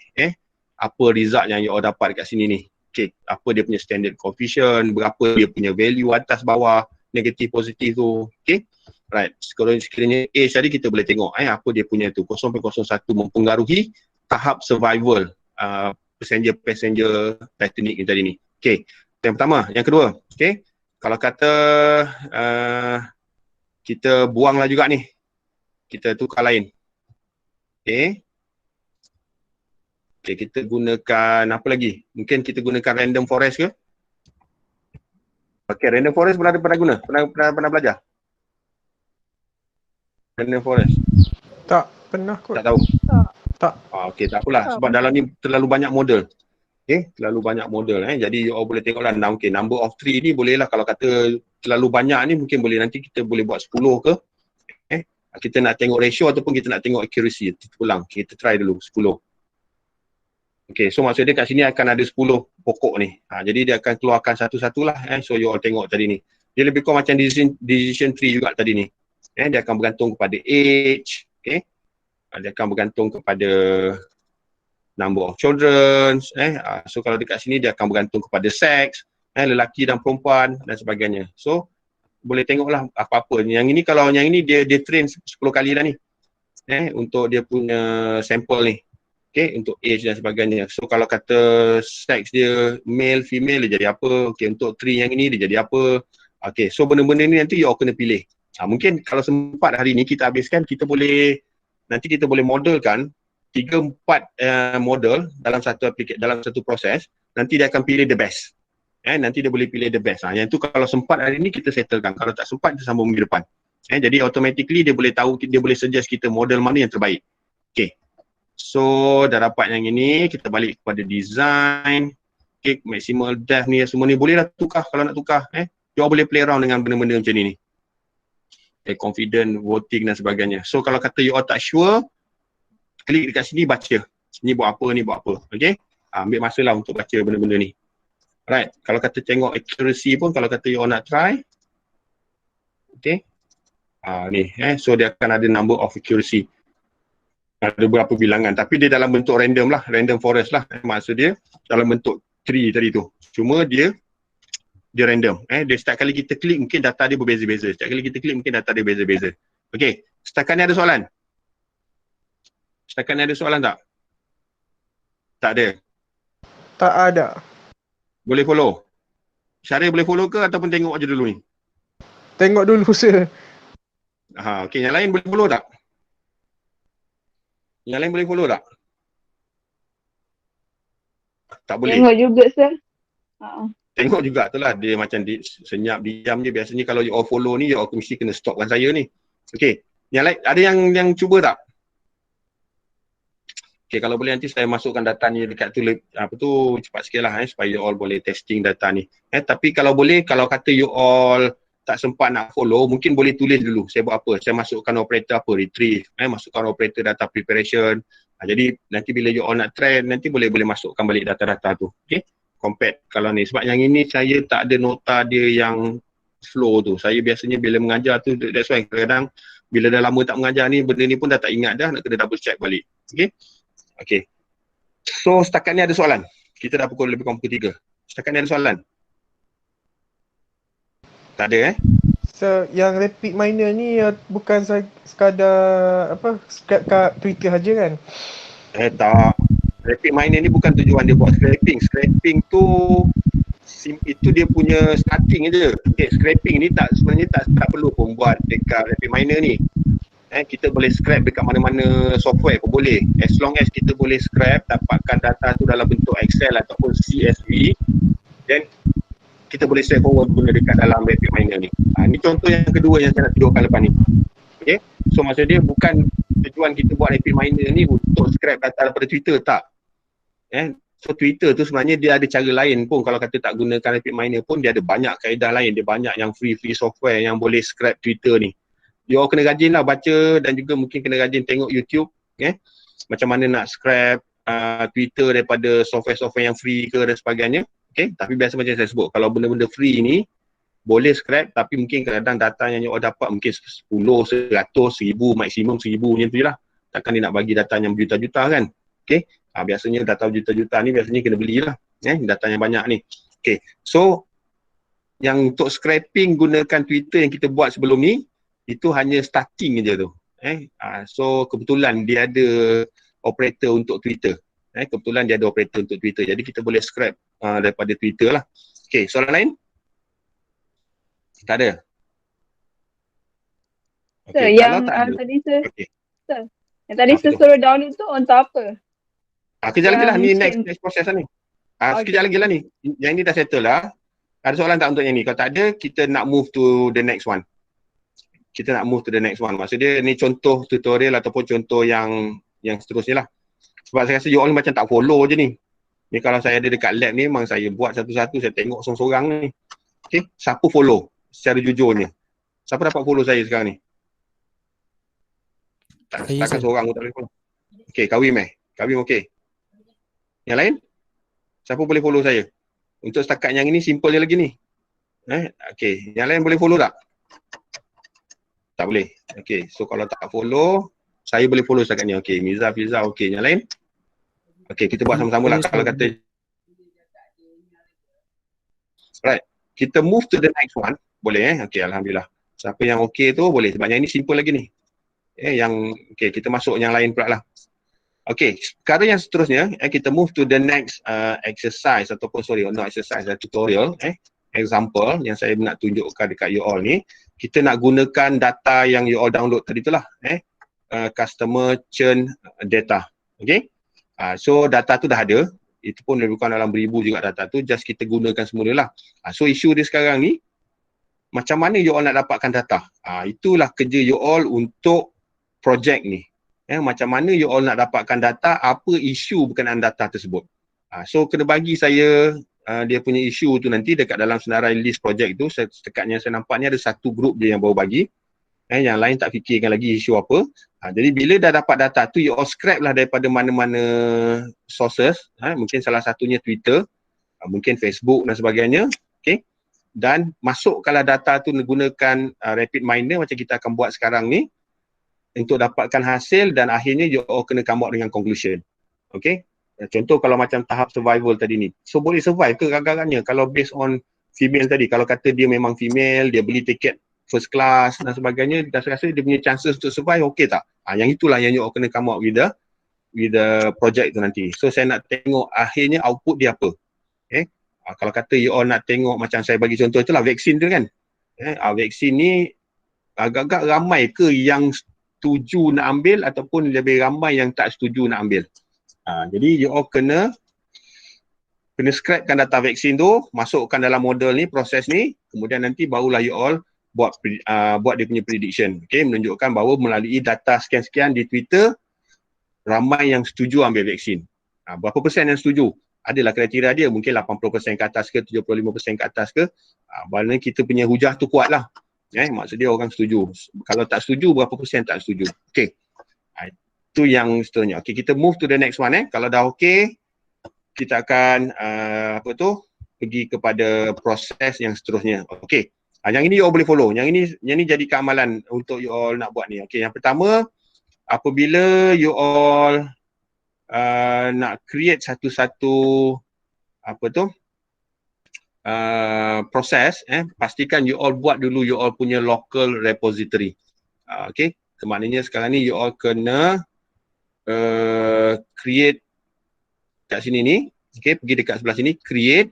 apa result yang you all dapat kat sini ni. Okay, apa dia punya standard coefficient, berapa dia punya value atas bawah, negatif positif tu. Okay. Right, sekiranya A tadi kita boleh tengok apa dia punya tu 0.01 mempengaruhi tahap survival passenger Titanic ni tadi ni. Okay, yang pertama. Yang kedua, okay, kalau kata kita buanglah juga ni, kita tukar lain. Okay. Okay, kita gunakan apa lagi? Mungkin kita gunakan random forest ke? Okay, random forest pernah guna? Pernah belajar? Random forest? Tak pernah kot. Tak tahu? Tak. Okay, tak apalah. Sebab dalam ni terlalu banyak model. Okay, terlalu banyak model. Jadi you all boleh tengoklah, okay, number of tree ni boleh lah. Kalau kata terlalu banyak ni mungkin boleh, nanti kita boleh buat 10 ke. Kita nak tengok ratio ataupun kita nak tengok accuracy. Kita ulang, kita try dulu 10. Okay, so maksudnya kat sini akan ada 10 pokok ni. Jadi dia akan keluarkan satu-satulah. So you all tengok tadi ni. Dia lebih kurang macam decision tree juga tadi ni. Dia akan bergantung kepada age. Okay. Dia akan bergantung kepada number of children. So kalau dekat sini dia akan bergantung kepada seks. Lelaki dan perempuan dan sebagainya. So boleh tengoklah apa-apa. Yang ini kalau yang ini dia train 10 kali dah ni. Untuk dia punya sampel ni. Okay, untuk age dan sebagainya. So kalau kata seks dia male, female dia jadi apa. Okay, untuk tree yang ini dia jadi apa. Okay, so benda-benda ni nanti you all kena pilih. Mungkin kalau sempat hari ni kita habiskan, nanti kita boleh modelkan 3-4 model dalam satu proses. Nanti dia akan pilih the best. Nanti dia boleh pilih the best. Yang tu kalau sempat hari ni kita settlekan. Kalau tak sempat kita sambung minggu depan. Jadi automatically dia boleh tahu, dia boleh suggest kita model mana yang terbaik. Okay. So dah dapat yang ini, kita balik kepada design. Okay, maximal depth ni semua ni bolehlah tukar kalau nak tukar. You all boleh play around dengan benda-benda macam ni. Confident, voting dan sebagainya. So kalau kata you all tak sure, klik dekat sini baca. Ni buat apa, ni buat apa. Okay. Ambil masa lah untuk baca benda-benda ni. Right. Kalau kata tengok accuracy pun, kalau kata you all nak try. Okay. Ni. So dia akan ada number of accuracy. Ada beberapa bilangan. Tapi dia dalam bentuk random lah. Random forest lah. Maksud dia dalam bentuk tree tadi tu. Cuma dia random. Dia setiap kali kita klik mungkin data dia berbeza-beza. Setiap kali kita klik mungkin data dia berbeza-beza. Okay. Setakat ni ada soalan? Setakat ni ada soalan tak? Tak ada? Tak ada. Boleh follow? Syarif boleh follow ke ataupun tengok aja dulu ni? Tengok dulu sir. Okay. Yang lain boleh follow tak? Yang lain boleh follow tak? Tak boleh? Tengok juga sir. Tengok juga tu lah. Dia macam senyap, diam je. Biasanya kalau you all follow ni, you all mesti kena stopkan saya ni. Okay. Yang lain, ada yang cuba tak? Okay, kalau boleh nanti saya masukkan data ni dekat tu, cepat sikit lah supaya you all boleh testing data ni. Tapi kalau boleh, kalau kata you all tak sempat nak follow, mungkin boleh tulis dulu. Saya buat apa? Saya masukkan operator apa? Retrieve. Masukkan operator data preparation. Jadi nanti bila you all nak try, nanti boleh masukkan balik data-data tu. Okay? Compact kalau ni. Sebab yang ini saya tak ada nota dia yang flow tu. Saya biasanya bila mengajar tu, that's why kadang-kadang bila dah lama tak mengajar ni, benda ni pun dah tak ingat dah, nak kena double check balik. Okay? Okay. So setakat ni ada soalan? Kita dah pukul lebih kurang pukul 3. Setakat ni ada soalan? Tak ada So yang rapid miner ni bukan sekadar scrap kat Twitter saja kan? Tak. Rapid miner ni bukan tujuan dia buat scraping. Scraping tu itu dia punya starting je. Okay, scraping ni sebenarnya tak perlu pun buat dekat rapid miner ni. Kita boleh scrap dekat mana-mana software pun boleh. As long as kita boleh scrap, dapatkan data tu dalam bentuk Excel ataupun CSV, then kita boleh share forward guna dekat dalam rapid miner ni. Ni contoh yang kedua yang saya nak tunjukkan lepas ni. Okay. So maksud dia bukan tujuan kita buat rapid miner ni untuk scrap data daripada Twitter, tak. So Twitter tu sebenarnya dia ada cara lain pun. Kalau kata tak gunakan rapid miner pun, dia ada banyak kaedah lain. Dia banyak yang free software yang boleh scrap Twitter ni. You all kena rajin lah baca dan juga mungkin kena rajin tengok YouTube. Macam mana nak scrap Twitter daripada software-software yang free ke dan sebagainya. Okay, tapi biasa macam saya sebut, kalau benda-benda free ni boleh scrap, tapi mungkin kadang-kadang data yang you all dapat mungkin 10, 100, 1000, maksimum 1000 macam tu je lah. Takkan dia nak bagi data yang berjuta-juta kan. Okay, biasanya data berjuta-juta ni biasanya kena belilah, data yang banyak ni. Okay, so yang untuk scrapping gunakan Twitter yang kita buat sebelum ni, itu hanya starting je tu. So kebetulan dia ada operator untuk Twitter. Kebetulan dia ada operator untuk Twitter. Jadi kita boleh scrap daripada Twitter lah. Okay, soalan lain? Tak ada? Sir, Okay, yang tak ada. tadi sir, Okay. sir, yang tadi Apa sir tu? suruh download tu untuk apa? Kejap lagi lah, ni Yang next proses lah ni. Okay. Sekejap lagi lah ni. Yang ni dah settle lah. Ada soalan tak untuk yang ni? Kalau tak ada, kita nak move to the next one. Kita nak move to the next one. Maksudnya ni contoh tutorial ataupun contoh yang seterusnya lah. Sebab saya rasa you all ni macam tak follow je ni. Ni kalau saya ada dekat lab ni, memang saya buat satu-satu, saya tengok seorang-seorang ni. Okay, siapa follow secara jujurnya? Siapa dapat follow saya sekarang ni? Takkan seorang pun tak boleh follow. Okay, Kawim Kawim okey. Yang lain? Siapa boleh follow saya? Untuk setakat yang ini simple je lagi ni. Okay, yang lain boleh follow tak? Tak boleh. Okay, so kalau tak follow, saya boleh follow setakat ni. Okay, Miza, Fiza, okay. Yang lain? Okay, kita buat sama-sama lah. Kalau kata right, kita move to the next one. Boleh Okay, Alhamdulillah. Siapa yang okay tu boleh. Sebab yang ini simple lagi ni. Okay, kita masuk yang lain pula lah. Okay, perkara yang seterusnya, kita move to the next exercise ataupun not exercise, tutorial, example yang saya nak tunjukkan dekat you all ni. Kita nak gunakan data yang you all download tadi tu lah, customer churn data. Okay, so data tu dah ada, itu pun lebih kurang dalam 1000 juga data tu, just kita gunakan semula lah. So isu dia sekarang ni, macam mana you all nak dapatkan data? Itulah kerja you all untuk projek ni. Macam mana you all nak dapatkan data, apa isu berkenaan data tersebut. So kena bagi saya dia punya isu tu nanti dekat dalam senarai list projek tu. Setekatnya saya nampak ni ada satu grup je yang baru bagi. Yang lain tak fikirkan lagi isu apa. Jadi bila dah dapat data tu, you all scrap lah daripada mana-mana sources. Mungkin salah satunya Twitter, mungkin Facebook dan sebagainya. Okay. Dan masukkanlah data tu menggunakan rapid miner macam kita akan buat sekarang ni, untuk dapatkan hasil dan akhirnya you all kena come out dengan conclusion. Okay. Contoh kalau macam tahap survival tadi ni. So boleh survive ke agak-agaknya kalau based on female tadi. Kalau kata dia memang female, dia beli tiket first class dan sebagainya, dah rasa dia punya chances untuk survive okay tak? Yang itulah yang you all kena come out with the project tu nanti. So saya nak tengok akhirnya output dia apa. Kalau kata you all nak tengok macam saya bagi contoh itulah vaksin tu kan. Vaksin ni agak-agak ramai ke yang setuju nak ambil ataupun lebih ramai yang tak setuju nak ambil. Jadi you all kena scrapkan data vaksin tu, masukkan dalam model ni, proses ni, kemudian nanti barulah you all buat dia punya prediction. Okay, menunjukkan bahawa melalui data sekian-sekian di Twitter, ramai yang setuju ambil vaksin. Berapa persen yang setuju? Adalah kriteria dia, mungkin 80% ke atas ke, 75% ke atas ke. Maknanya kita punya hujah tu kuat lah. Maksud dia orang setuju. Kalau tak setuju, berapa persen tak setuju. Okay. Itu yang seterusnya. Okay, kita move to the next one. Kalau dah okay, kita akan pergi kepada proses yang seterusnya. Okay. Yang ini you all boleh follow. Yang ini jadi keamalan untuk you all nak buat ni. Okay, yang pertama, apabila you all nak create satu-satu proses, pastikan you all buat dulu you all punya local repository. Okay, maknanya sekarang ni you all kena create kat sini ni. Okay, pergi dekat sebelah sini, create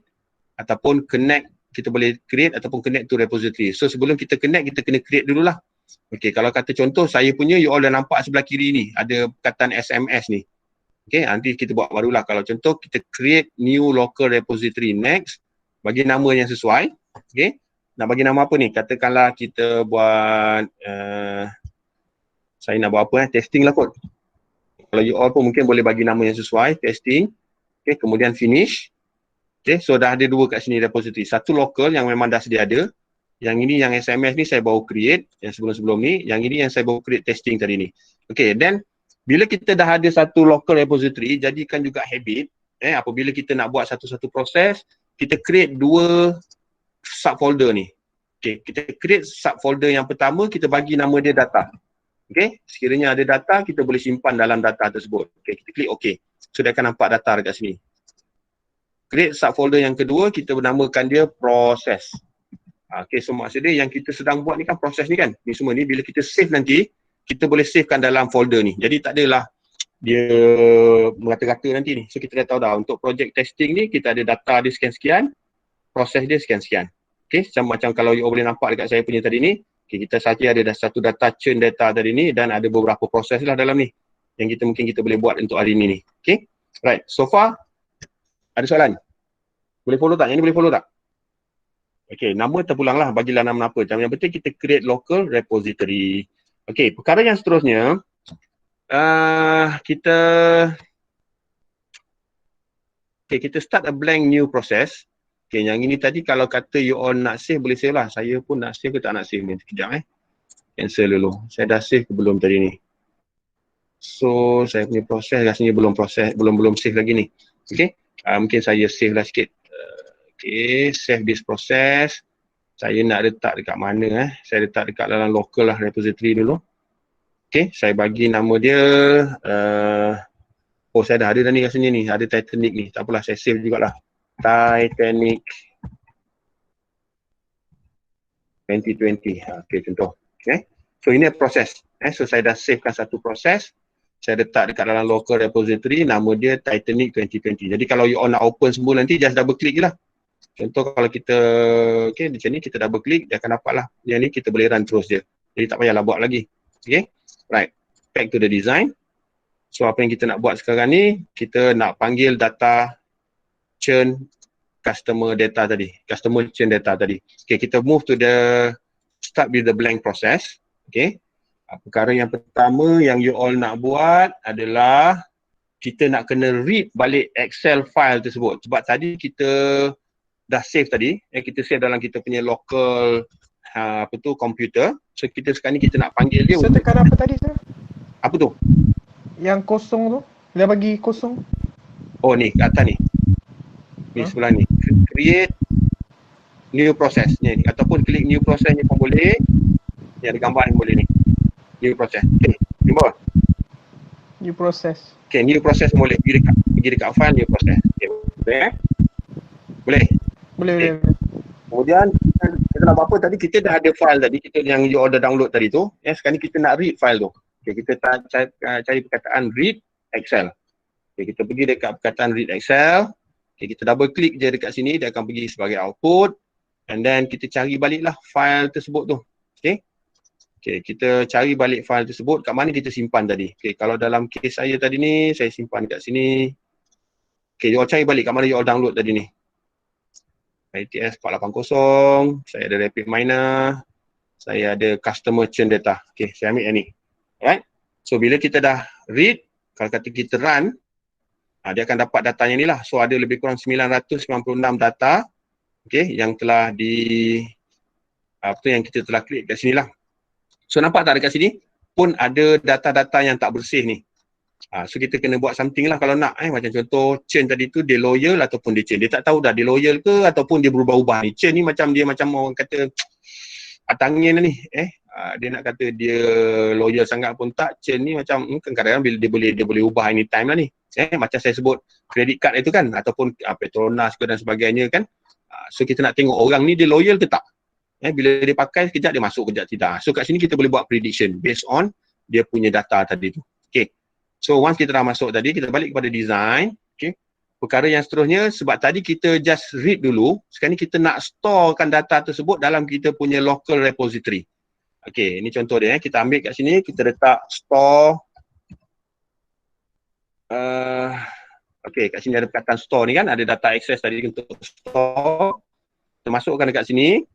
ataupun connect. Kita boleh create ataupun connect to repository. So sebelum kita connect, kita kena create dululah. Okay, kalau kata contoh saya punya, you all dah nampak sebelah kiri ni ada perkataan SMS ni. Okay, nanti kita buat barulah. Kalau contoh kita create new local repository, next, bagi nama yang sesuai. Okay, nak bagi nama apa ni? Katakanlah kita buat saya nak buat apa testing lah kot. Kalau you all pun mungkin boleh bagi nama yang sesuai, testing. Okay, kemudian finish. Okay, so dah ada dua kat sini repository. Satu local yang memang dah sedia ada. Yang ini yang SMS ni saya baru create, yang sebelum-sebelum ni. Yang ini yang saya baru create testing tadi ni. Okay, then bila kita dah ada satu local repository, jadikan juga habit. Apabila kita nak buat satu-satu proses, kita create 2 subfolder ni. Okay, kita create subfolder yang pertama, kita bagi nama dia data. Okay, sekiranya ada data, kita boleh simpan dalam data tersebut. Okay, kita klik OK. So, dia akan nampak data dekat sini. Create subfolder yang kedua, kita bernamakan dia proses. Okay, so maksud dia yang kita sedang buat ni kan proses ni kan. Ni semua ni, bila kita save nanti, kita boleh savekan dalam folder ni. Jadi tak adalah dia merata-rata nanti ni. So kita dah tahu dah, untuk project testing ni, kita ada data dia sekian-sekian, proses dia sekian-sekian. Okay, macam kalau you boleh nampak dekat saya punya tadi ni, okay, kita saja ada satu data churn data tadi ni dan ada beberapa proses lah dalam ni yang mungkin kita boleh buat untuk hari ni. Okay, right. So far, ada soalan? Boleh follow tak? Yang ni boleh follow tak? Okay, nama terpulang lah. Bagilah nama apa. Yang penting kita create local repository. Okay, perkara yang seterusnya, kita start a blank new process. Okay, yang ini tadi kalau kata you all nak save, boleh save lah. Saya pun nak save ke tak nak save ni. Sekejap cancel dulu. Saya dah save ke belum tadi ni? So, saya punya proses rasanya belum save lagi ni. Okay, mungkin saya save lah sikit. Okay, save this process. Saya nak letak dekat mana Saya letak dekat dalam local lah repository dulu. Okay, saya bagi nama dia saya dah ada dah ni rasanya ni. Ada Titanic ni. Tak apalah, saya save jugalah. Titanic 2020. Okay, contoh. Okay, so ini proses. So saya dah savekan satu proses. Saya letak dekat dalam local repository. Nama dia Titanic 2020. Jadi kalau you all nak open semua nanti, just double click je lah. Contoh kalau kita, okay, macam ni kita double click, dia akan dapat lah. Yang ni kita boleh run terus je. Jadi tak payahlah buat lagi. Okay, right. Back to the design. So apa yang kita nak buat sekarang ni, kita nak panggil data churn customer data tadi. Customer churn data tadi. Okay, kita move to the start with the blank process. Okay. Perkara yang pertama yang you all nak buat adalah kita nak kena read balik Excel file tersebut. Sebab tadi kita dah save tadi, kita save dalam kita punya local komputer. So kita sekarang ni kita nak panggil dia. Saya tekan apa tadi sir? Apa tu? Yang kosong tu? Dia bagi kosong? Oh ni, kat atas ni. Ni sebelah ni. Create new process ni. Ataupun klik new process ni pun boleh. Ni ada gambar ni boleh ni. New process. Okay, ni bawah. New process. Okay, new process boleh. Pergi dekat file new process. Okay, boleh Boleh? Boleh, Okay. boleh. Kemudian kita nak buat apa tadi? Kita dah ada file tadi, kita yang you order download tadi tu. Sekarang ni kita nak read file tu. Okay, kita cari perkataan read Excel. Okay, kita pergi dekat perkataan read Excel. Okay, kita double click je dekat sini, dia akan pergi sebagai output. And then kita cari baliklah file tersebut tu. Okay. Okay, kita cari balik file tersebut. Kat mana kita simpan tadi? Okay, kalau dalam case saya tadi ni, saya simpan kat sini. Okay, you all cari balik kat mana you all download tadi ni. ITS 480, saya ada Rapid Miner, saya ada Customer Churn Data. Okay, saya ambil yang ni. Alright. So, bila kita dah read, kalau kata kita run, dia akan dapat datanya ni lah. So, ada lebih kurang 996 data, okay, yang telah yang kita telah klik kat sini lah. So, nampak tak dekat sini? Pun ada data-data yang tak bersih ni. So, kita kena buat something lah kalau nak. Macam contoh, churn tadi tu, dia loyal ataupun dia churn. Dia tak tahu dah dia loyal ke ataupun dia berubah-ubah ni. Churn ni macam orang kata, atangin lah ni. Dia nak kata dia loyal sangat pun tak. Churn ni macam, kadang-kadang dia boleh ubah anytime lah ni. Macam saya sebut, credit card itu kan, ataupun Petronas ke dan sebagainya kan. So, kita nak tengok orang ni dia loyal ke tak. Bila dia pakai sekejap dia masuk, sekejap tidak. So kat sini kita boleh buat prediction based on dia punya data tadi tu. Okay. So once kita dah masuk tadi, kita balik kepada design. Okay. Perkara yang seterusnya, sebab tadi kita just read dulu, sekarang ni kita nak storekan data tersebut dalam kita punya local repository. Okay, ini contoh dia. Kita ambil kat sini, kita letak store. Okay, kat sini ada perkataan store ni kan, ada data access tadi untuk store. Kita masukkan dekat sini.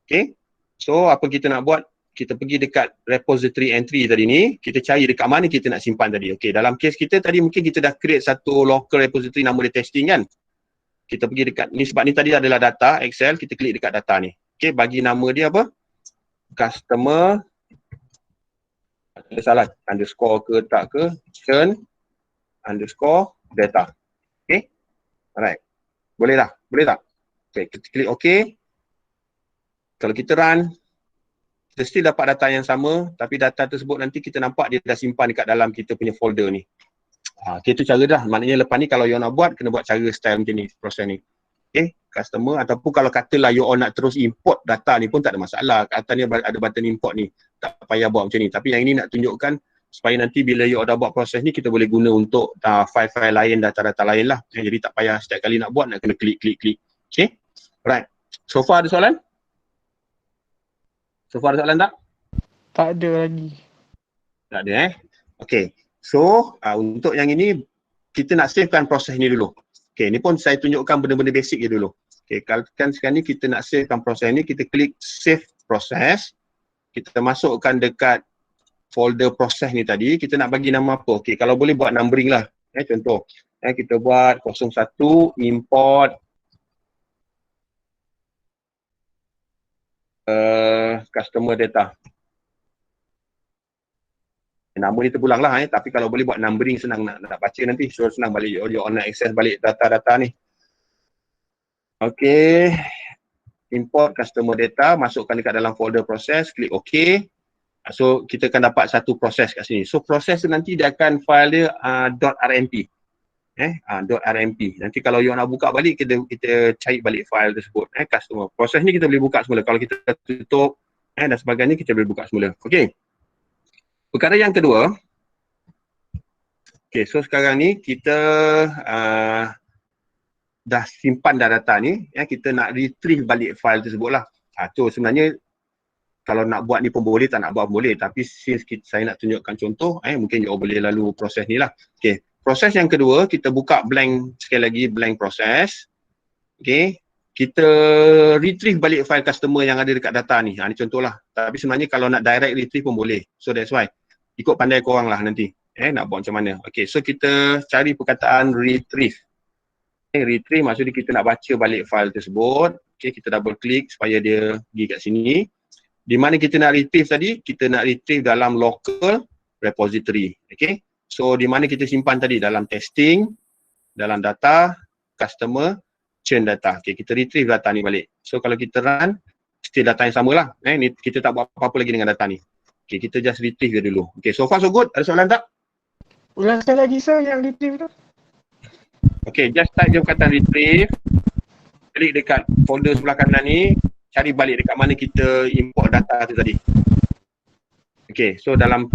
Okay, so apa kita nak buat? Kita pergi dekat repository entry tadi ni, kita cari dekat mana kita nak simpan tadi. Okay, dalam case kita tadi mungkin kita dah create satu local repository nama dia testing kan. Kita pergi dekat ni, sebab ni tadi adalah data Excel, kita klik dekat data ni. Okay, bagi nama dia apa? Customer, ada salah, underscore ke tak ke, churn, underscore data. Okay, alright. Boleh tak? Boleh tak? Okay, kita klik OK. Kalau kita run, kita still dapat data yang sama, tapi data tersebut nanti kita nampak dia dah simpan dekat dalam kita punya folder ni. Okay, itu cara dah. Maknanya lepas ni kalau you nak buat, kena buat cara style macam ni, proses ni. Okay, customer ataupun kalau katalah you all nak terus import data ni pun tak ada masalah. Atas ni ada button import ni. Tak payah buat macam ni. Tapi yang ini nak tunjukkan supaya nanti bila you all dah buat proses ni, kita boleh guna untuk file-file lain, data-data lain lah. Jadi tak payah setiap kali nak buat, nak kena klik. Okay, right. So far ada soalan? So far ada soalan tak? Tak ada lagi. Tak ada Okay. So untuk yang ini kita nak savekan proses ni dulu. Okay, ni pun saya tunjukkan benda-benda basic je dulu. Okay, kalau kan sekarang ni kita nak savekan proses ni, kita klik save process. Kita masukkan dekat folder proses ni tadi, kita nak bagi nama apa? Okay, kalau boleh buat numbering lah. Contoh, kita buat 01 import customer data. Nama ni terpulang lah, tapi kalau boleh buat numbering senang nak baca nanti, so senang balik you nak access balik data-data ni. Okay, import customer data, masukkan dekat dalam folder proses, klik OK. So kita akan dapat satu proses kat sini. So proses tu nanti dia akan file dia .rmp. .rmp. Nanti kalau you nak buka balik, kita cari balik file tersebut, customer. Proses ni kita boleh buka semula. Kalau kita tutup dan sebagainya, kita boleh buka semula. Okay. Perkara yang kedua, okay, so sekarang ni kita dah simpan data ni, kita nak retrieve balik file tersebut lah. So sebenarnya kalau nak buat ni pun boleh, tak nak buat pun boleh. Tapi since saya nak tunjukkan contoh, mungkin you boleh lalu proses ni lah. Okay, proses yang kedua, kita buka blank, sekali lagi blank proses. Okay, kita retrieve balik file customer yang ada dekat data ni. Ni contoh lah. Tapi sebenarnya kalau nak direct retrieve pun boleh. So that's why. Ikut pandai korang lah nanti. Nak buat macam mana. Okay, so kita cari perkataan retrieve. Retrieve maksudnya kita nak baca balik file tersebut. Okay, kita double klik supaya dia pergi kat sini. Di mana kita nak retrieve tadi? Kita nak retrieve dalam local repository. Okay, so di mana kita simpan tadi? Dalam testing, dalam data, customer, chain data. Okay, kita retrieve data ni balik. So kalau kita run, still data yang sama lah. Ni kita tak buat apa-apa lagi dengan data ni. Okay, kita just retrieve dia dulu. Okay, so far so good. Ada soalan tak? Ulang sekali lagi sir yang retrieve tu. Okay, just type je perkataan retrieve. Klik dekat folder sebelah kanan ni. Cari balik dekat mana kita import data tu tadi. Okay, so dalam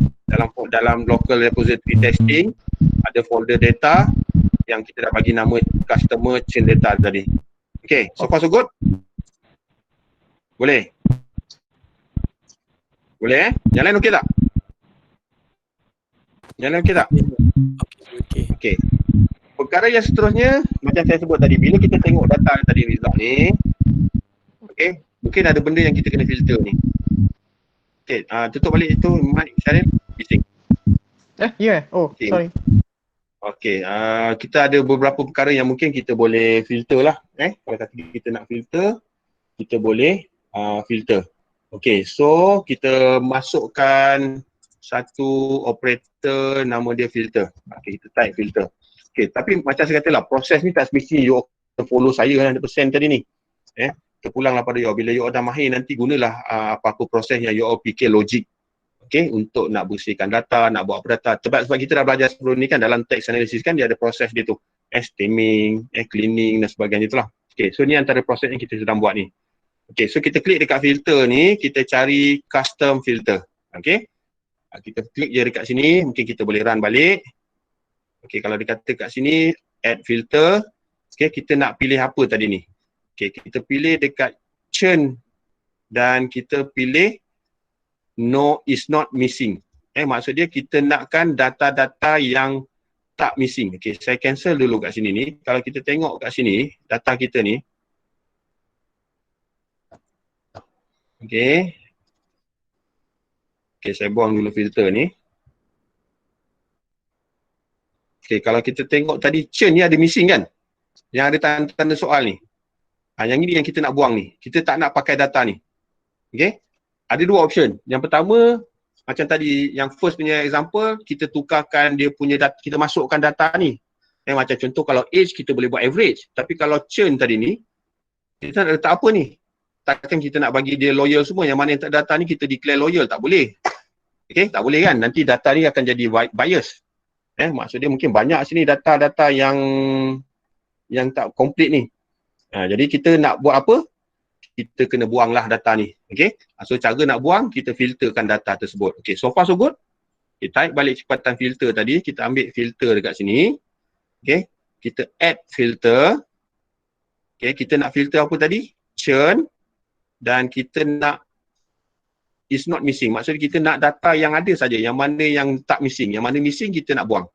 local repository testing, ada folder data yang kita dah bagi nama customer chain data tadi. Okay, so far so good? Boleh? Boleh Yang lain okey tak? Yang lain okey tak? Okey. Perkara yang seterusnya, macam saya sebut tadi, bila kita tengok data tadi result ni, okey, mungkin ada benda yang kita kena filter ni. Okey, tutup balik itu mic Syaril, bising. Yeah. Oh, okay. Sorry. Okey, kita ada beberapa perkara yang mungkin kita boleh filter lah. Kalau kata kita nak filter, kita boleh filter. Okey, so kita masukkan satu operator nama dia filter. Okey, kita type filter. Okey, tapi macam saya katalah, proses ni tak semestinya you follow saya 100% tadi ni. Terpulanglah pada you. Bila you dah mahir, nanti gunalah apa-apa proses yang you fikir logik. Okey, untuk nak bersihkan data, nak buat apa data. Sebab kita dah belajar sebelum ni kan, dalam text analysis kan dia ada proses dia tu. Stemming, cleaning dan sebagainya itulah. Okey, so ni antara proses yang kita sedang buat ni. Okay, so kita klik dekat filter ni, kita cari custom filter. Okay, kita klik je dekat sini, mungkin kita boleh run balik. Okay, kalau dia kata kat sini, add filter. Okay, kita nak pilih apa tadi ni? Okay, kita pilih dekat churn dan kita pilih no is not missing. Maksud dia kita nakkan data-data yang tak missing. Okay, saya cancel dulu kat sini ni. Kalau kita tengok kat sini, data kita ni, Okay, saya buang dulu filter ni. Okay, kalau kita tengok tadi churn ni ada missing kan? Yang ada tanda-tanda soal ni. Yang ini yang kita nak buang ni. Kita tak nak pakai data ni. Okay, ada dua option. Yang pertama, macam tadi yang first punya example, kita tukarkan dia punya data, kita masukkan data ni. Macam contoh kalau age kita boleh buat average. Tapi kalau churn tadi ni, Kita nak letak apa ni? Takkan kita nak bagi dia loyal semua, yang mana yang tak data ni kita declare loyal, tak boleh. Okay, tak boleh kan? Nanti data ni akan jadi bias. Maksud dia mungkin banyak sini data-data yang tak complete ni. Jadi kita nak buat apa? Kita kena buanglah data ni. Okay, so cara nak buang, kita filterkan data tersebut. Okay, so far so good. Okay, tarik balik cepatan filter tadi, kita ambil filter dekat sini. Okay, kita add filter. Okay, kita nak filter apa tadi? Churn. Dan kita nak is not missing. Maksudnya kita nak data yang ada saja, yang mana yang tak missing. Yang mana missing kita nak buang.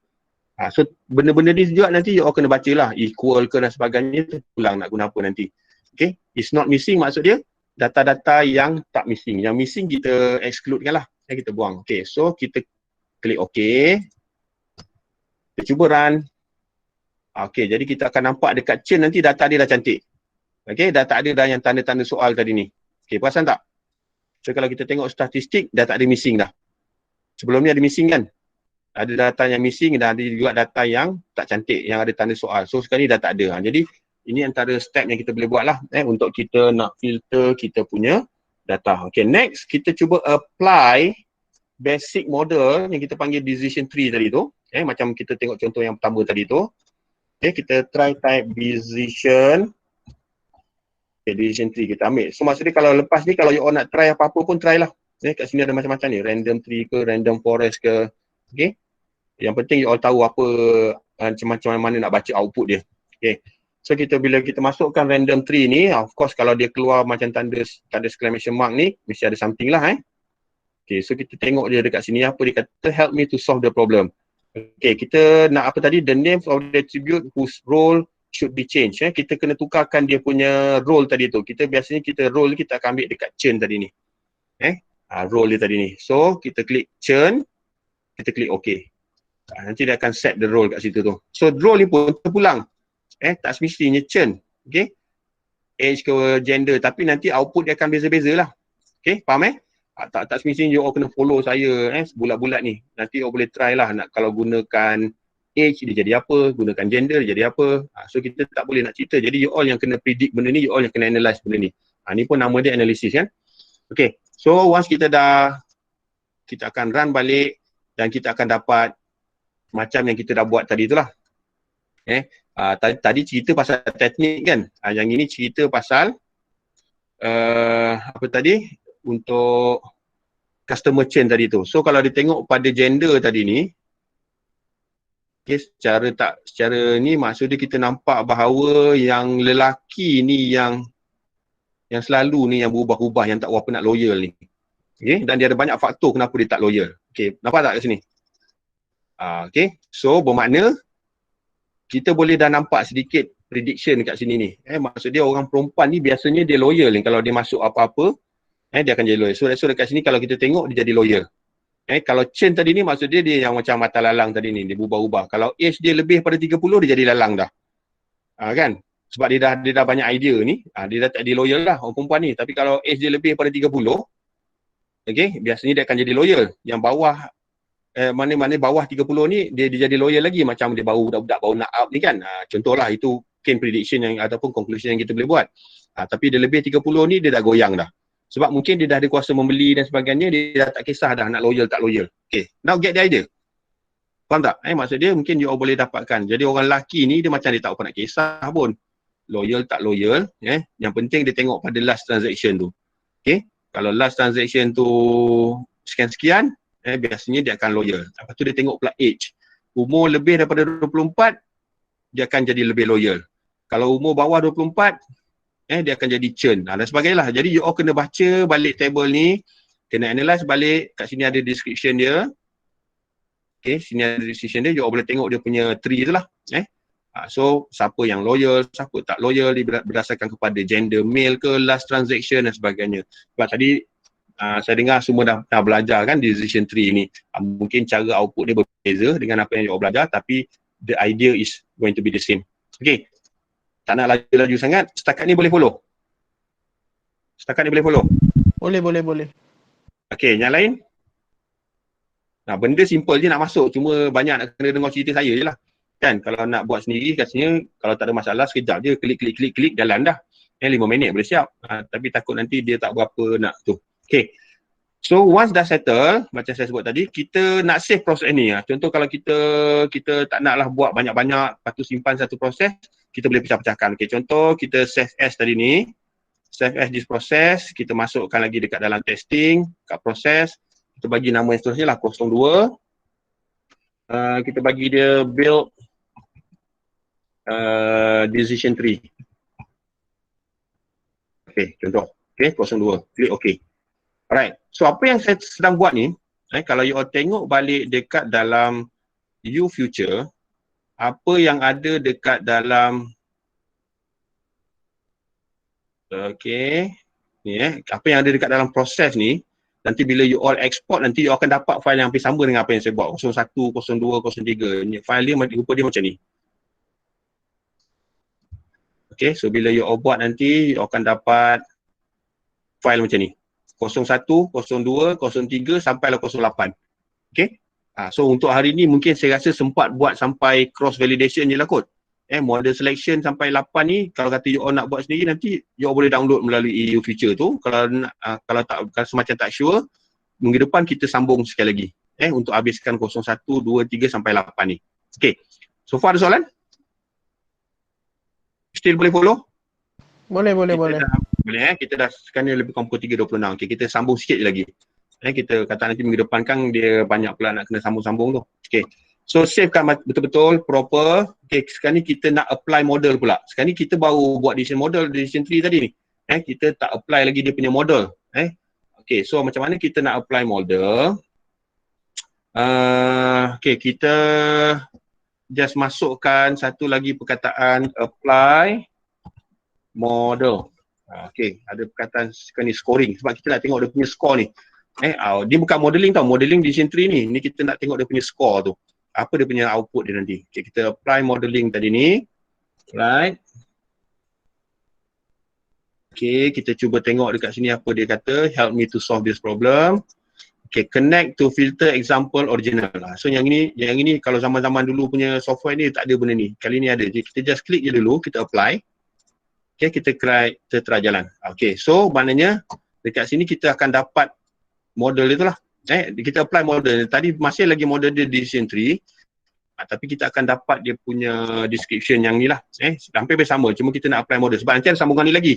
So benda-benda ni juga nanti you all kena baca lah. Equal ke dan sebagainya tu pulang nak guna apa nanti. Okay, is not missing maksud dia data-data yang tak missing. Yang missing kita exclude kan lah. Kita buang. Okay, so kita klik OK. Kita cuba run. Okay, jadi kita akan nampak dekat chain nanti data dia dah cantik. Okay, dah tak ada dah yang tanda-tanda soal tadi ni. Okay, perasan tak? So kalau kita tengok statistik, dah tak ada missing dah. Sebelum ni ada missing kan? Ada data yang missing dan ada juga data yang tak cantik, yang ada tanda soal. So sekarang ni dah tak ada. Jadi ini antara step yang kita boleh buat lah untuk kita nak filter kita punya data. Okay, next kita cuba apply basic model yang kita panggil decision tree tadi tu. Macam kita tengok contoh yang pertama tadi tu. Okay, kita try type decision. Okay, decision tree kita ambil. So maksudnya kalau lepas ni, kalau you all nak try apa-apa pun try lah. Kat sini ada macam-macam ni. Random tree ke, random forest ke. Okay. Yang penting you all tahu apa, macam mana nak baca output dia. Okay. So bila kita masukkan random tree ni, of course kalau dia keluar macam tanda exclamation mark ni, mesti ada something lah. Okay, so kita tengok dia dekat sini apa dia kata, help me to solve the problem. Okay, kita nak apa tadi? The name of the attribute whose role should be changed. Kita kena tukarkan dia punya role tadi tu. Biasanya role kita akan ambil dekat churn tadi ni. Role dia tadi ni. So kita klik churn, kita klik OK. Nanti dia akan set the role kat situ tu. So role ni pun terpulang. Tak semestinya churn. Okay. Age ke gender, tapi nanti output dia akan beza-beza lah. Okay, faham tak semestinya you all kena follow saya bulat-bulat ni. Nanti you all boleh try lah nak kalau gunakan age dia jadi apa, gunakan gender dia jadi apa. So kita tak boleh nak cerita. Jadi you all yang kena predict benda ni, you all yang kena analyse benda ni. Ni pun nama dia analysis kan. Okay, so once kita akan run balik dan kita akan dapat macam yang kita dah buat tadi tu lah. Tadi cerita pasal teknik kan. Yang ini cerita pasal apa tadi? Untuk customer chain tadi tu. So kalau dia tengok pada gender tadi ni, okay, secara ni maksud dia kita nampak bahawa yang lelaki ni yang selalu ni yang berubah-ubah, yang tak berapa nak loyal ni. Okay, dan dia ada banyak faktor kenapa dia tak loyal. Okay, nampak tak kat sini? Okay, so bermakna kita boleh dah nampak sedikit prediction dekat sini ni. Maksud dia orang perempuan ni biasanya dia loyal ni. Kalau dia masuk apa-apa, dia akan jadi loyal. So dekat sini kalau kita tengok dia jadi loyal. Kalau chain tadi ni maksud dia yang macam mata lalang tadi ni, dia berubah-ubah. Kalau age dia lebih pada 30, dia jadi lalang dah. Kan? Sebab dia dah banyak idea ni, dia dah tak jadi loyal lah orang perempuan ni. Tapi kalau age dia lebih pada 30, okay, biasanya dia akan jadi loyal. Yang bawah, mana-mana bawah 30 ni, dia jadi loyal lagi. Macam dia budak-budak baru nak up ni kan. Contohlah itu mungkin prediction yang ataupun conclusion yang kita boleh buat. Tapi dia lebih 30 ni, dia dah goyang dah. Sebab mungkin dia dah ada kuasa membeli dan sebagainya, dia dah tak kisah dah nak loyal tak loyal. Okay, now get the idea. Faham tak? Maksud dia mungkin you all boleh dapatkan. Jadi orang lelaki ni dia macam dia tak apa nak kisah pun. Loyal tak loyal. Yang penting dia tengok pada last transaction tu. Okay, kalau last transaction tu sekian-sekian, biasanya dia akan loyal. Lepas tu dia tengok pula age. Umur lebih daripada 24, dia akan jadi lebih loyal. Kalau umur bawah 24, dia akan jadi churn dan sebagainya lah. Jadi you all kena baca balik table ni, kena analyse balik. Kat sini ada description dia. Okay, sini ada description dia, you all boleh tengok dia punya tree tu lah. So siapa yang loyal, siapa tak loyal, berdasarkan kepada gender, male ke, last transaction dan sebagainya. Sebab tadi saya dengar semua dah belajar kan decision tree ni. Mungkin cara output dia berbeza dengan apa yang you all belajar, tapi the idea is going to be the same. Okay, tak nak laju-laju sangat, setakat ni boleh follow? Boleh. Okay, yang lain? Benda simple je nak masuk, cuma banyak nak kena dengar cerita saya je lah. Kan, kalau nak buat sendiri, katanya kalau tak ada masalah, sekejap je, klik, jalan dah. 5 minit boleh siap. Tapi takut nanti dia tak berapa nak tu. Okay. So once dah settle, macam saya sebut tadi, kita nak save proses ni. Contoh kalau kita tak naklah buat banyak-banyak, lepas tu simpan satu proses, kita boleh pecah-pecahkan. Okay, contoh kita save as tadi ni, save as this process, kita masukkan lagi dekat dalam testing, kat proses, kita bagi nama yang seterusnya lah 02. Kita bagi dia build decision tree. Okay, contoh. Okay, 02. Klik OK. Alright. So apa yang saya sedang buat ni, kalau you all tengok balik dekat dalam U Future, apa yang ada dekat dalam ni apa yang ada dekat dalam proses ni, nanti bila you all export, nanti you akan dapat file yang hampir sama dengan apa yang saya buat, 01, 02, 03. File dia, rupa dia macam ni. Okay, so bila you all buat nanti, you akan dapat file macam ni. 01, 02, 03 sampailah 08. Okay. So untuk hari ni mungkin saya rasa sempat buat sampai cross validation je lah kot. Model selection sampai 8 ni, kalau kata you all nak buat sendiri, nanti you all boleh download melalui EU Future tu. Kalau semacam tak sure, minggu depan kita sambung sekali lagi. Untuk habiskan 01, 2, 3 sampai 8 ni. Okay. So far ada soalan? Still boleh follow? Boleh. Boleh. Kita dah sekarang ni lebih kurang pukul 3.26. Okay, kita sambung sikit je lagi. Kita kata nanti minggu depan kan dia banyak pula nak kena sambung-sambung tu. Okay. So save kan betul-betul, proper. Okay, sekarang ni kita nak apply model pula. Sekarang ni kita baru buat decision model, decision tree tadi ni. Kita tak apply lagi dia punya model. Okay, so macam mana kita nak apply model? Okay, kita just masukkan satu lagi perkataan apply model. Okay, ada perkataan sekarang ni scoring sebab kita nak tengok dia punya score ni. Dia bukan modeling tau, modeling decision tree ni. Ni kita nak tengok dia punya score tu. Apa dia punya output dia nanti. Okay, kita apply modeling tadi ni. Right. Okay, kita cuba tengok dekat sini apa dia kata. Help me to solve this problem. Okay, connect to filter example original. So yang ini kalau zaman-zaman dulu punya software ni tak ada benda ni. Kali ni ada. Jadi kita just klik je dulu, kita apply. Okay, kita try jalan. Okay, so maknanya dekat sini kita akan dapat model itulah. Kita apply model. Tadi masih lagi model dia decision tree. Tapi kita akan dapat dia punya description yang ni lah. Hampir sama. Cuma kita nak apply model. Sebab nanti ada sambungan ni lagi.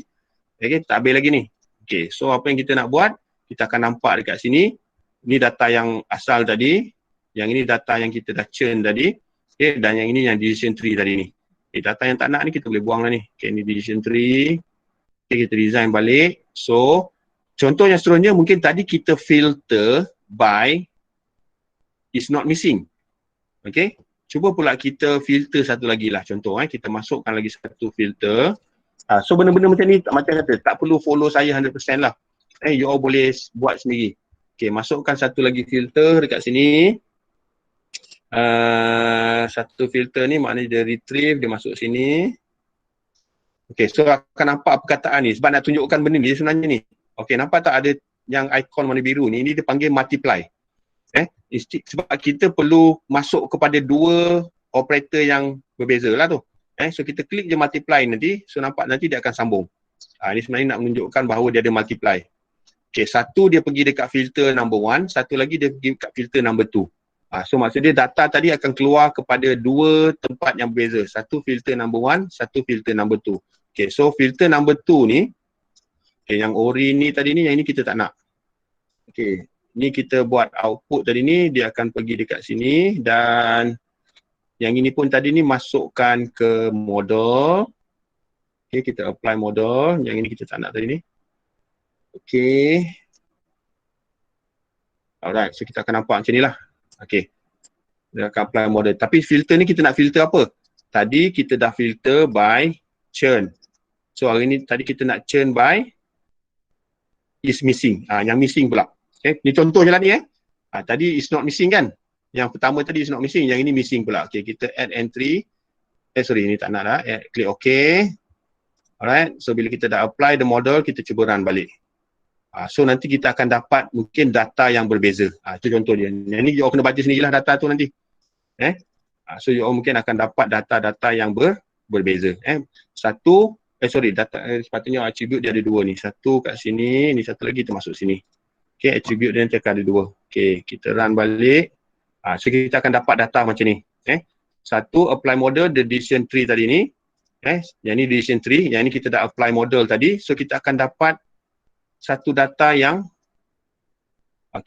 Okay, tak habis lagi ni. Okay, so apa yang kita nak buat, kita akan nampak dekat sini. Ni data yang asal tadi. Yang ini data yang kita dah churn tadi. Okay, dan yang ini yang decision tree tadi ni. Data yang tak nak ni kita boleh buang lah ni. Okay, ni decision tree. Okay, kita design balik. So, contoh yang seterusnya mungkin tadi kita filter by is not missing. Okay, cuba pula kita filter satu lagi lah contoh. Kita masukkan lagi satu filter. So, benda-benda macam ni macam kata tak perlu follow saya 100% lah. You all boleh buat sendiri. Okay, masukkan satu lagi filter dekat sini. Satu filter ni maknanya dia retrieve, dia masuk sini. Okay, so akan nampak perkataan ni sebab nak tunjukkan benda ni sebenarnya ni. Okay, nampak tak ada yang ikon warna biru ni, ini dia panggil multiply. Sebab kita perlu masuk kepada dua operator yang berbeza lah tu. So kita klik je multiply nanti, so nampak nanti dia akan sambung. Ini sebenarnya nak menunjukkan bahawa dia ada multiply. Okay, satu dia pergi dekat filter number 1, satu lagi dia pergi dekat filter number 2. So maksudnya data tadi akan keluar kepada dua tempat yang berbeza. Satu filter number 1, satu filter number 2. Okay, so filter number 2 ni, okay, yang ori ni tadi ni, yang ini kita tak nak. Okay, ni kita buat output tadi ni, dia akan pergi dekat sini dan yang ini pun tadi ni masukkan ke model. Okay, kita apply model. Yang ini kita tak nak tadi ni. Okay. Alright, so kita akan nampak macam ni lah. Okay, dia akan apply model. Tapi filter ni kita nak filter apa? Tadi kita dah filter by churn. So hari ni tadi kita nak churn by is missing. Yang missing pula. Okay, ni contoh je lah ni tadi is not missing kan? Yang pertama tadi is not missing, yang ini missing pula. Okay, kita add entry. Sorry, ni tak nak dah. Klik OK. Alright, so bila kita dah apply the model, kita cuba run balik. So nanti kita akan dapat mungkin data yang berbeza. Itu contoh dia. Yang ni you all kena baca sendirilah data tu nanti. So you all mungkin akan dapat data-data yang berbeza. Satu sepatutnya attribute dia ada dua ni. Satu kat sini, ni satu lagi termasuk sini. Okay, attribute dia nanti akan ada dua. Okay, kita run balik. So kita akan dapat data macam ni. Satu, apply model, the decision tree tadi ni. Yang ni decision tree, yang ni kita dah apply model tadi. So kita akan dapat satu data yang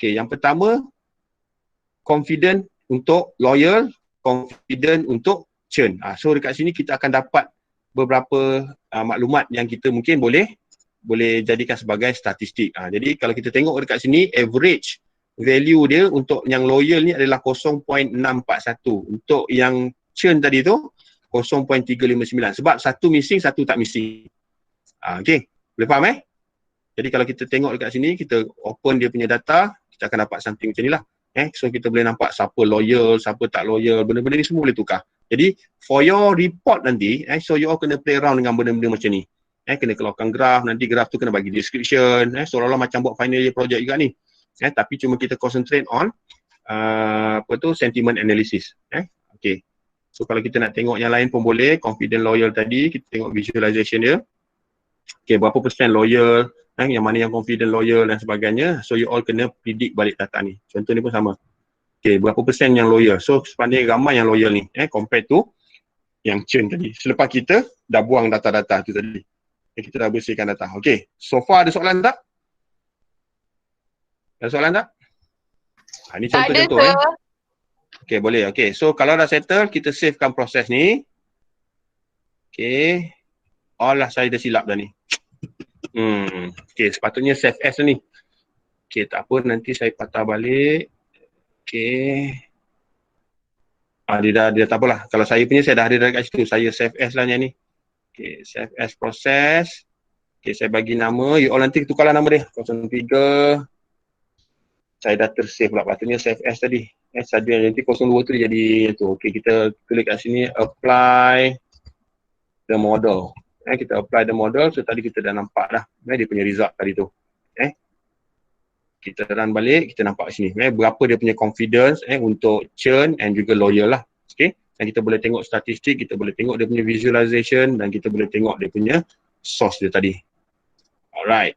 yang pertama confident untuk loyal, confident untuk churn. So dekat sini kita akan dapat beberapa maklumat yang kita mungkin boleh jadikan sebagai statistik. Jadi kalau kita tengok dekat sini, average value dia untuk yang loyal ni adalah 0.641. Untuk yang churn tadi tu 0.359. Sebab satu missing, satu tak missing. Okay, boleh faham Jadi kalau kita tengok dekat sini, kita open dia punya data, kita akan dapat something macam ni lah. So kita boleh nampak siapa loyal, siapa tak loyal, benda-benda ni semua boleh tukar. Jadi for your report nanti, so you all kena play around dengan benda-benda macam ni. Kena keluarkan graf, nanti graf tu kena bagi description, seolah-olah macam buat final year project juga ni. Tapi cuma kita concentrate on sentiment analysis. Okay. So kalau kita nak tengok yang lain pun boleh, confident loyal tadi, kita tengok visualization dia. Okay, berapa persen loyal, yang mana yang confident loyal dan sebagainya. So you all kena predict balik data ni. Contoh ni pun sama. Okay, berapa persen yang loyal. So sebenarnya ramai yang loyal ni, compared to yang churn tadi. Selepas kita dah buang data-data tu tadi. Kita dah bersihkan data. Okay, so far ada soalan tak? Ada soalan tak? Ini contoh-contoh Okay, boleh. Okay, so kalau dah settle, kita savekan proses ni. Okay. Alah, saya dah silap dah ni. Okay, sepatutnya save as ni. Okay, tak apa, nanti saya patah balik. Okay. Dia tak apalah. Kalau saya punya, saya dah ada dekat situ. Saya save as lah yang ni. Okay, save as proses. Okay, saya bagi nama. You all nanti tukarlah nama dia. 03. Saya dah tersave pula. Patutnya save as tadi. Saja nanti 02 tu jadi tu. Okay, kita klik kat sini. Apply the model. Kita apply the model. So tadi kita dah nampak dah. Dia punya result tadi tu. Kita run balik, kita nampak sini berapa dia punya confidence untuk churn and juga loyal lah. Okay, dan kita boleh tengok statistik, kita boleh tengok dia punya visualization dan kita boleh tengok dia punya source dia tadi. Alright,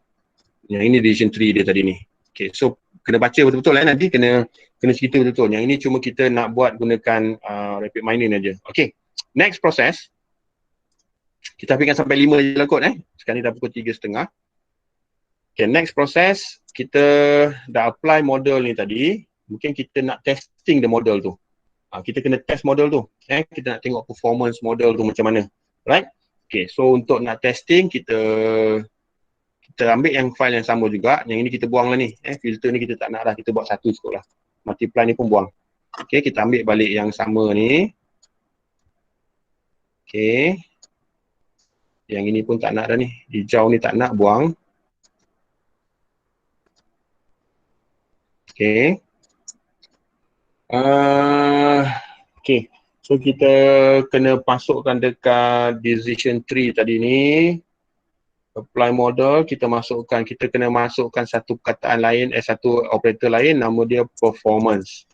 yang ini decision tree dia tadi ni. Okay, so kena baca betul-betul nanti kena cerita betul-betul. Yang ini cuma kita nak buat gunakan rapid mining aja. Okay, next process kita ambilkan sampai 5 je lah kot sekarang ni dah pukul 3.30. Okay, next process, kita dah apply model ni tadi, mungkin kita nak testing the model tu. Kita kena test model tu. Kita nak tengok performance model tu macam mana. Right? Okay, so untuk nak testing, kita ambil yang file yang sama juga. Yang ini kita buang lah ni. Filter ni kita tak nak lah, kita buat satu cukup lah. Multiply ni pun buang. Okay, kita ambil balik yang sama ni. Okay. Yang ini pun tak nak dah ni. Hijau ni tak nak, buang. Okay. Okay. So kita kena masukkan dekat decision tree tadi ni. Apply model, kita kena masukkan satu perkataan lain, satu operator lain, nama dia performance.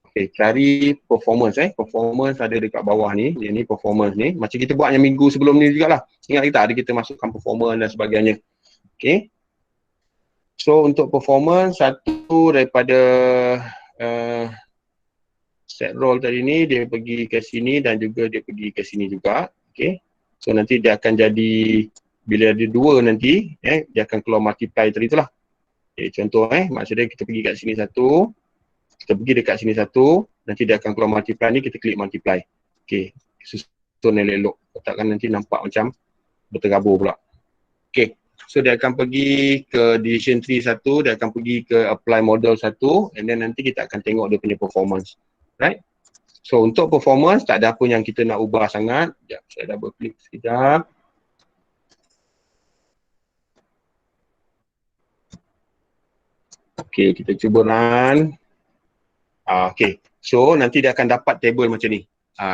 Okay, cari performance Performance ada dekat bawah ni. Yang ni performance ni. Macam kita buat yang minggu sebelum ni jugalah. Ingat kita ada kita masukkan performance dan sebagainya. Okay. So untuk performance, satu daripada set roll tadi ni, dia pergi ke sini dan juga dia pergi ke sini juga. Okay. So nanti dia akan jadi, bila ada dua nanti, dia akan keluar multiply tadi tu lah. Okay, contoh maksudnya kita pergi kat sini satu, kita pergi dekat sini satu, nanti dia akan keluar multiply ni, kita klik multiply. Okay, susun elok-elok. Takkan nanti nampak macam berterabur pula. Okay. So dia akan pergi ke decision tree satu, dia akan pergi ke apply model satu, and then nanti kita akan tengok dia punya performance. Right? So untuk performance, tak ada apa yang kita nak ubah sangat. Sekejap, saya double click sekejap. Okay, kita cuba run. Okay, so nanti dia akan dapat table macam ni.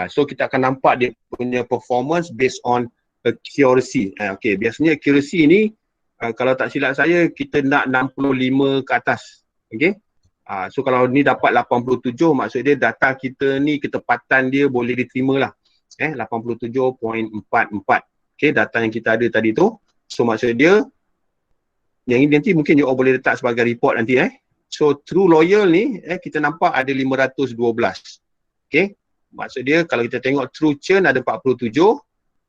So kita akan nampak dia punya performance based on accuracy. Okay, biasanya accuracy ni, kalau tak silap saya, kita nak 65 ke atas. Okay. So kalau ni dapat 87, maksud dia data kita ni ketepatan dia boleh diterima lah. 87.44. Okay, data yang kita ada tadi tu. So maksud dia, yang ini nanti mungkin you all boleh letak sebagai report nanti So true loyal ni kita nampak ada 512. Okay, maksud dia kalau kita tengok true churn ada 47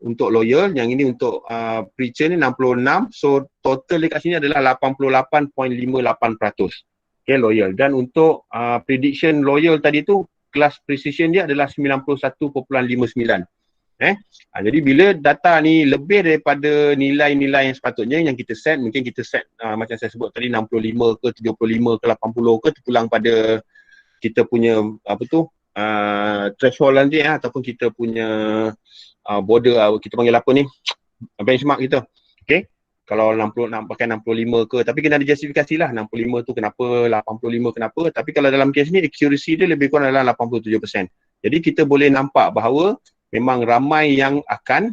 untuk loyal, yang ini untuk pre-churn ni 66. So total dekat sini adalah 88.58%. Okay, loyal. Dan untuk prediction loyal tadi tu, kelas precision dia adalah 91.59. Jadi bila data ni lebih daripada nilai-nilai yang sepatutnya yang kita set, mungkin kita set macam saya sebut tadi 65 ke 75 ke 80 ke, terpulang pada kita punya threshold nanti ataupun kita punya border, kita panggil apa ni, benchmark kita. Okay, kalau 60 nak pakai 65 ke, tapi kena ada justifikasi lah 65 tu kenapa, 85 kenapa. Tapi kalau dalam kes ni accuracy dia lebih kurang adalah 87%. Jadi kita boleh nampak bahawa memang ramai yang akan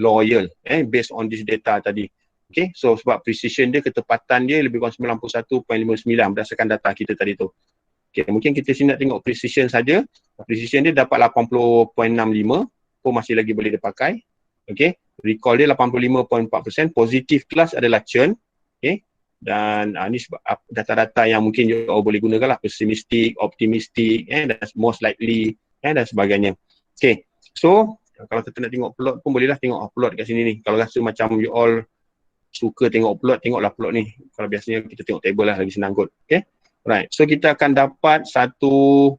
loyal based on this data tadi. Okay, so sebab precision dia, ketepatan dia lebih kurang 91.59 berdasarkan data kita tadi tu. Okay, mungkin kita sini nak tengok precision saja. Precision dia dapat 80.65 pun masih lagi boleh dipakai. Okay, recall dia 85.4%. Positive class adalah churn. Okay, dan ni sebab data-data yang mungkin you all boleh gunakan lah, pessimistic, optimistic, dan most likely dan sebagainya. Okay, so kalau kita nak tengok plot pun bolehlah tengok plot kat sini ni. Kalau rasa macam you all suka tengok plot, tengoklah plot ni. Kalau biasanya kita tengok table lah, lagi senang kot. Okay, right. So kita akan dapat satu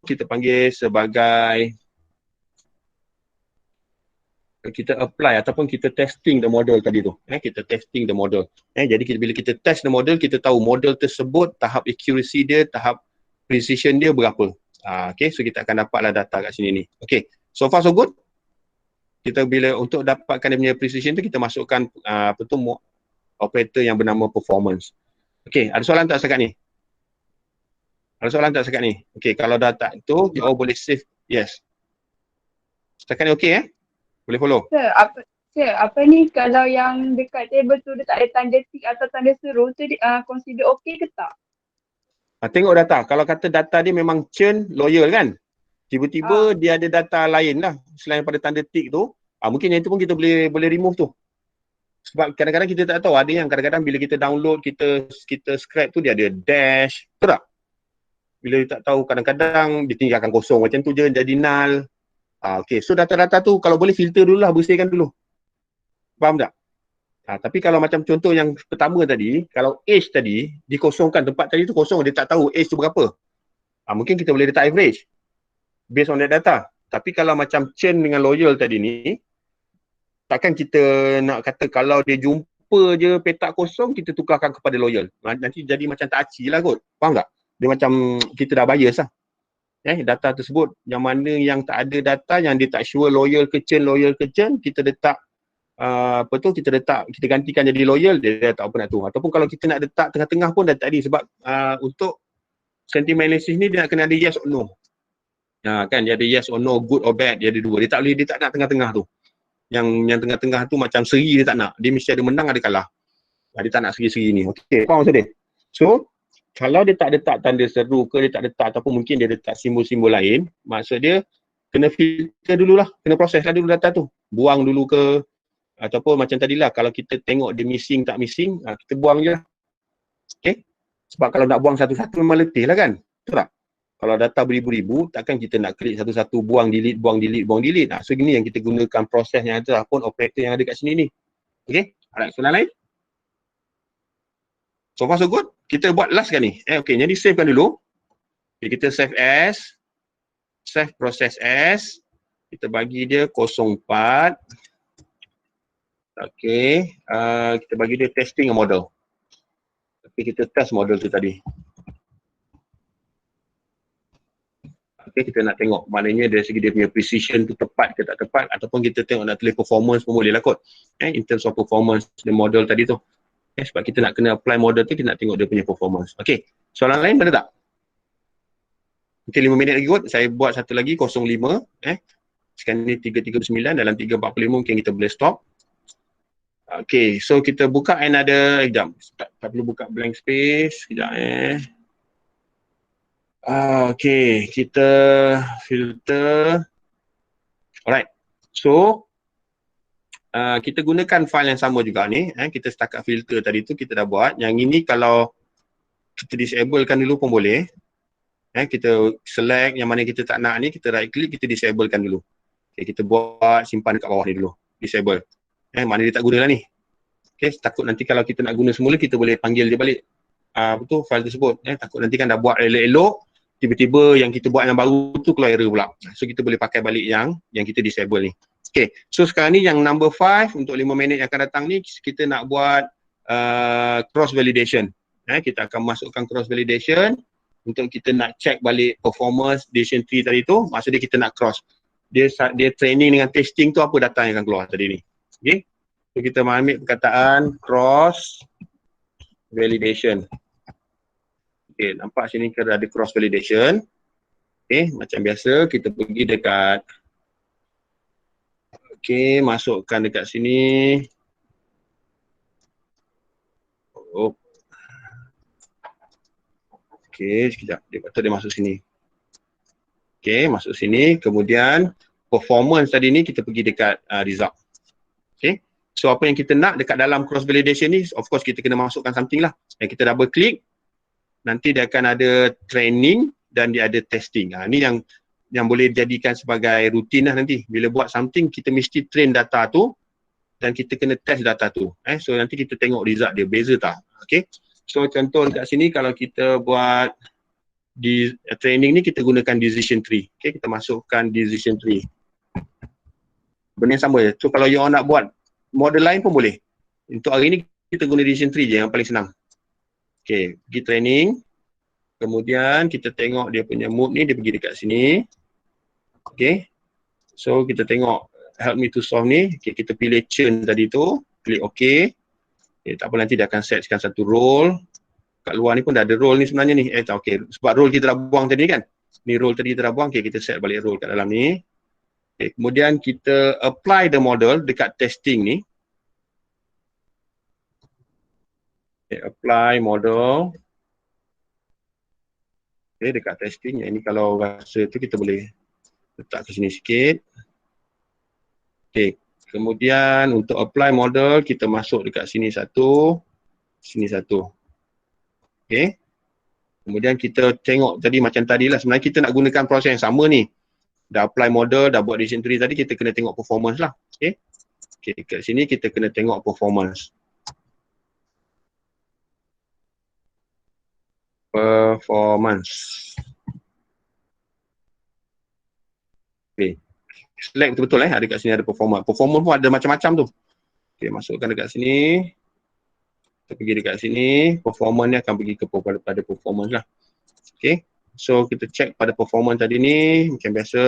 kita panggil sebagai kita apply ataupun kita testing the model tadi tu. Kita testing the model. Jadi bila kita test the model, kita tahu model tersebut tahap accuracy dia, tahap precision dia berapa. Okay, so kita akan dapatlah data kat sini ni. Okay, so far so good. Kita bila untuk dapatkan dia punya precision tu, kita masukkan operator yang bernama performance. Okay, ada soalan tak setakat ni? Ada soalan tak setakat ni? Okay, kalau data tu, you all boleh save. Yes. Setakat ni okay Boleh follow? Sir, apa ni kalau yang dekat table tu dia tak ada tanda tick atau tanda seru tu consider okay ke tak? Tengok data. Kalau kata data dia memang churn loyal kan, tiba-tiba dia ada data lain lah selain pada tanda tick tu, mungkin yang itu pun kita boleh remove tu. Sebab kadang-kadang kita tak tahu, ada yang kadang-kadang bila kita download, kita scrap tu dia ada dash, betul tak? Bila dia tak tahu, kadang-kadang dia tinggalkan kosong macam tu je, jadi null. Okay, so data-data tu kalau boleh filter dulu lah, bersihkan dulu. Faham tak? Tapi kalau macam contoh yang pertama tadi, kalau age tadi dikosongkan, tempat tadi tu kosong, dia tak tahu age tu berapa. Mungkin kita boleh letak average based on that data. Tapi kalau macam churn dengan loyal tadi ni, takkan kita nak kata kalau dia jumpa je petak kosong, kita tukarkan kepada loyal. Nanti jadi macam tak aci lah kot. Faham tak? Dia macam kita dah bias lah. Data tersebut, yang mana yang tak ada data, yang dia tak sure loyal ke churn, kita letak kita gantikan jadi loyal, dia tak apa nak tu. Ataupun kalau kita nak letak tengah-tengah pun dah tadi, sebab untuk sentiment analysis ni dia nak kena ada yes or no. Kan dia ada yes or no, good or bad, dia ada dua. Dia tak nak tengah-tengah tu. Yang tengah-tengah tu macam seri, dia tak nak. Dia mesti ada menang, ada kalah. Dia tak nak seri-seri ni. Okey, faham maksud dia? So kalau dia tak letak tanda seru ke, dia tak letak ataupun mungkin dia letak simbol-simbol lain, maksud dia kena filter dululah, kena proseslah dulu data tu. Buang dulu ke, ataupun macam tadilah, kalau kita tengok dia missing tak missing, kita buang je lah. Okay? Sebab kalau nak buang satu-satu memang letih lah kan? Betul tak? Kalau data beribu-ribu, takkan kita nak klik satu-satu, buang delete. So gini yang kita gunakan proses yang ada ataupun operator yang ada kat sini ni. Okay? Alright, soalan lain? So far so good? Kita buat last kan ni. Okay, jadi savekan dulu. Okay, kita save as, save process as, kita bagi dia 04. Okay, kita bagi dia testing a model. Okay, kita test model tu tadi. Okay, kita nak tengok maknanya dari segi dia punya precision tu tepat ke tak tepat, ataupun kita tengok nak tulis performance pun boleh lah kot. In terms of performance the model tadi tu. Sebab kita nak kena apply model tu, kita nak tengok dia punya performance. Okay, soalan lain ada tak? Mungkin 5 minit lagi kot, saya buat satu lagi 05. Sekarang ni 3.39, dalam 3.45 mungkin kita boleh stop. Okay, so kita buka another, sekejap, tak perlu buka blank space, sekejap Okay, kita filter. Alright, so kita gunakan file yang sama juga ni. Kita setakat filter tadi tu kita dah buat. Yang ini kalau kita disablekan dulu pun boleh. Kita select yang mana kita tak nak ni, kita right click, kita disablekan dulu. Okay, kita buat simpan dekat bawah ni dulu. Disable. Mana dia tak guna lah ni. Okay, takut nanti kalau kita nak guna semula, kita boleh panggil dia balik. File tersebut. Takut nanti kan dah buat elok-elok, tiba-tiba yang kita buat yang baru tu keluar error pula. So kita boleh pakai balik yang kita disable ni. Okay, so sekarang ni yang number 5 untuk 5 minit yang akan datang ni, kita nak buat cross validation. Kita akan masukkan cross validation untuk kita nak check balik performance decision tree tadi tu. Maksudnya kita nak cross. Dia training dengan testing tu apa data yang akan keluar tadi ni. Okay, so kita ambil perkataan cross validation. Okay, nampak sini kita ada cross validation. Okay, macam biasa kita pergi dekat, okay, masukkan dekat sini. Okay, sekejap. Dia patut dia masuk sini. Okay, masuk sini. Kemudian performance tadi ni kita pergi dekat result. Okay, so apa yang kita nak dekat dalam cross validation ni, of course kita kena masukkan something lah. Dan kita double click. Nanti dia akan ada training dan dia ada testing. Ni yang boleh dijadikan sebagai rutin lah nanti. Bila buat something, kita mesti train data tu dan kita kena test data tu. So nanti kita tengok result dia, beza tak? Okay. So contoh dekat sini kalau kita buat di training ni, kita gunakan decision tree. Okay, kita masukkan decision tree. Benda yang sama je. So kalau you nak buat model lain pun boleh. Untuk hari ni kita guna decision tree je yang paling senang. Okay, pergi training. Kemudian kita tengok dia punya mood ni, dia pergi dekat sini. Okay, so kita tengok help me to solve ni. Okay, kita pilih churn tadi tu, klik OK. Okay, tak apa, nanti dia akan setkan satu role. Kat luar ni pun dah ada role ni sebenarnya ni. Okay, sebab role kita dah buang tadi kan. Ni role tadi kita dah buang, okay, kita set balik role kat dalam ni. Okay, kemudian kita apply the model dekat testing ni. Okay, apply model. Okay, dekat testing. Yang ini kalau rasa tu kita boleh letak ke sini sikit. Okay, kemudian untuk apply model, kita masuk dekat sini satu. Sini satu. Okay. Kemudian kita tengok tadi macam tadi lah. Sebenarnya kita nak gunakan proses yang sama ni. Dah apply model, dah buat decision tree tadi, kita kena tengok performance lah. Okay. Okay, kat sini kita kena tengok performance. Performance. Okay. Select betul-betul ada kat sini ada performance. Performance pun ada macam-macam tu. Okay, masukkan dekat sini. Kita pergi dekat sini. Performance ni akan pergi pada performance lah. Okay. So kita check pada performance tadi ni macam biasa.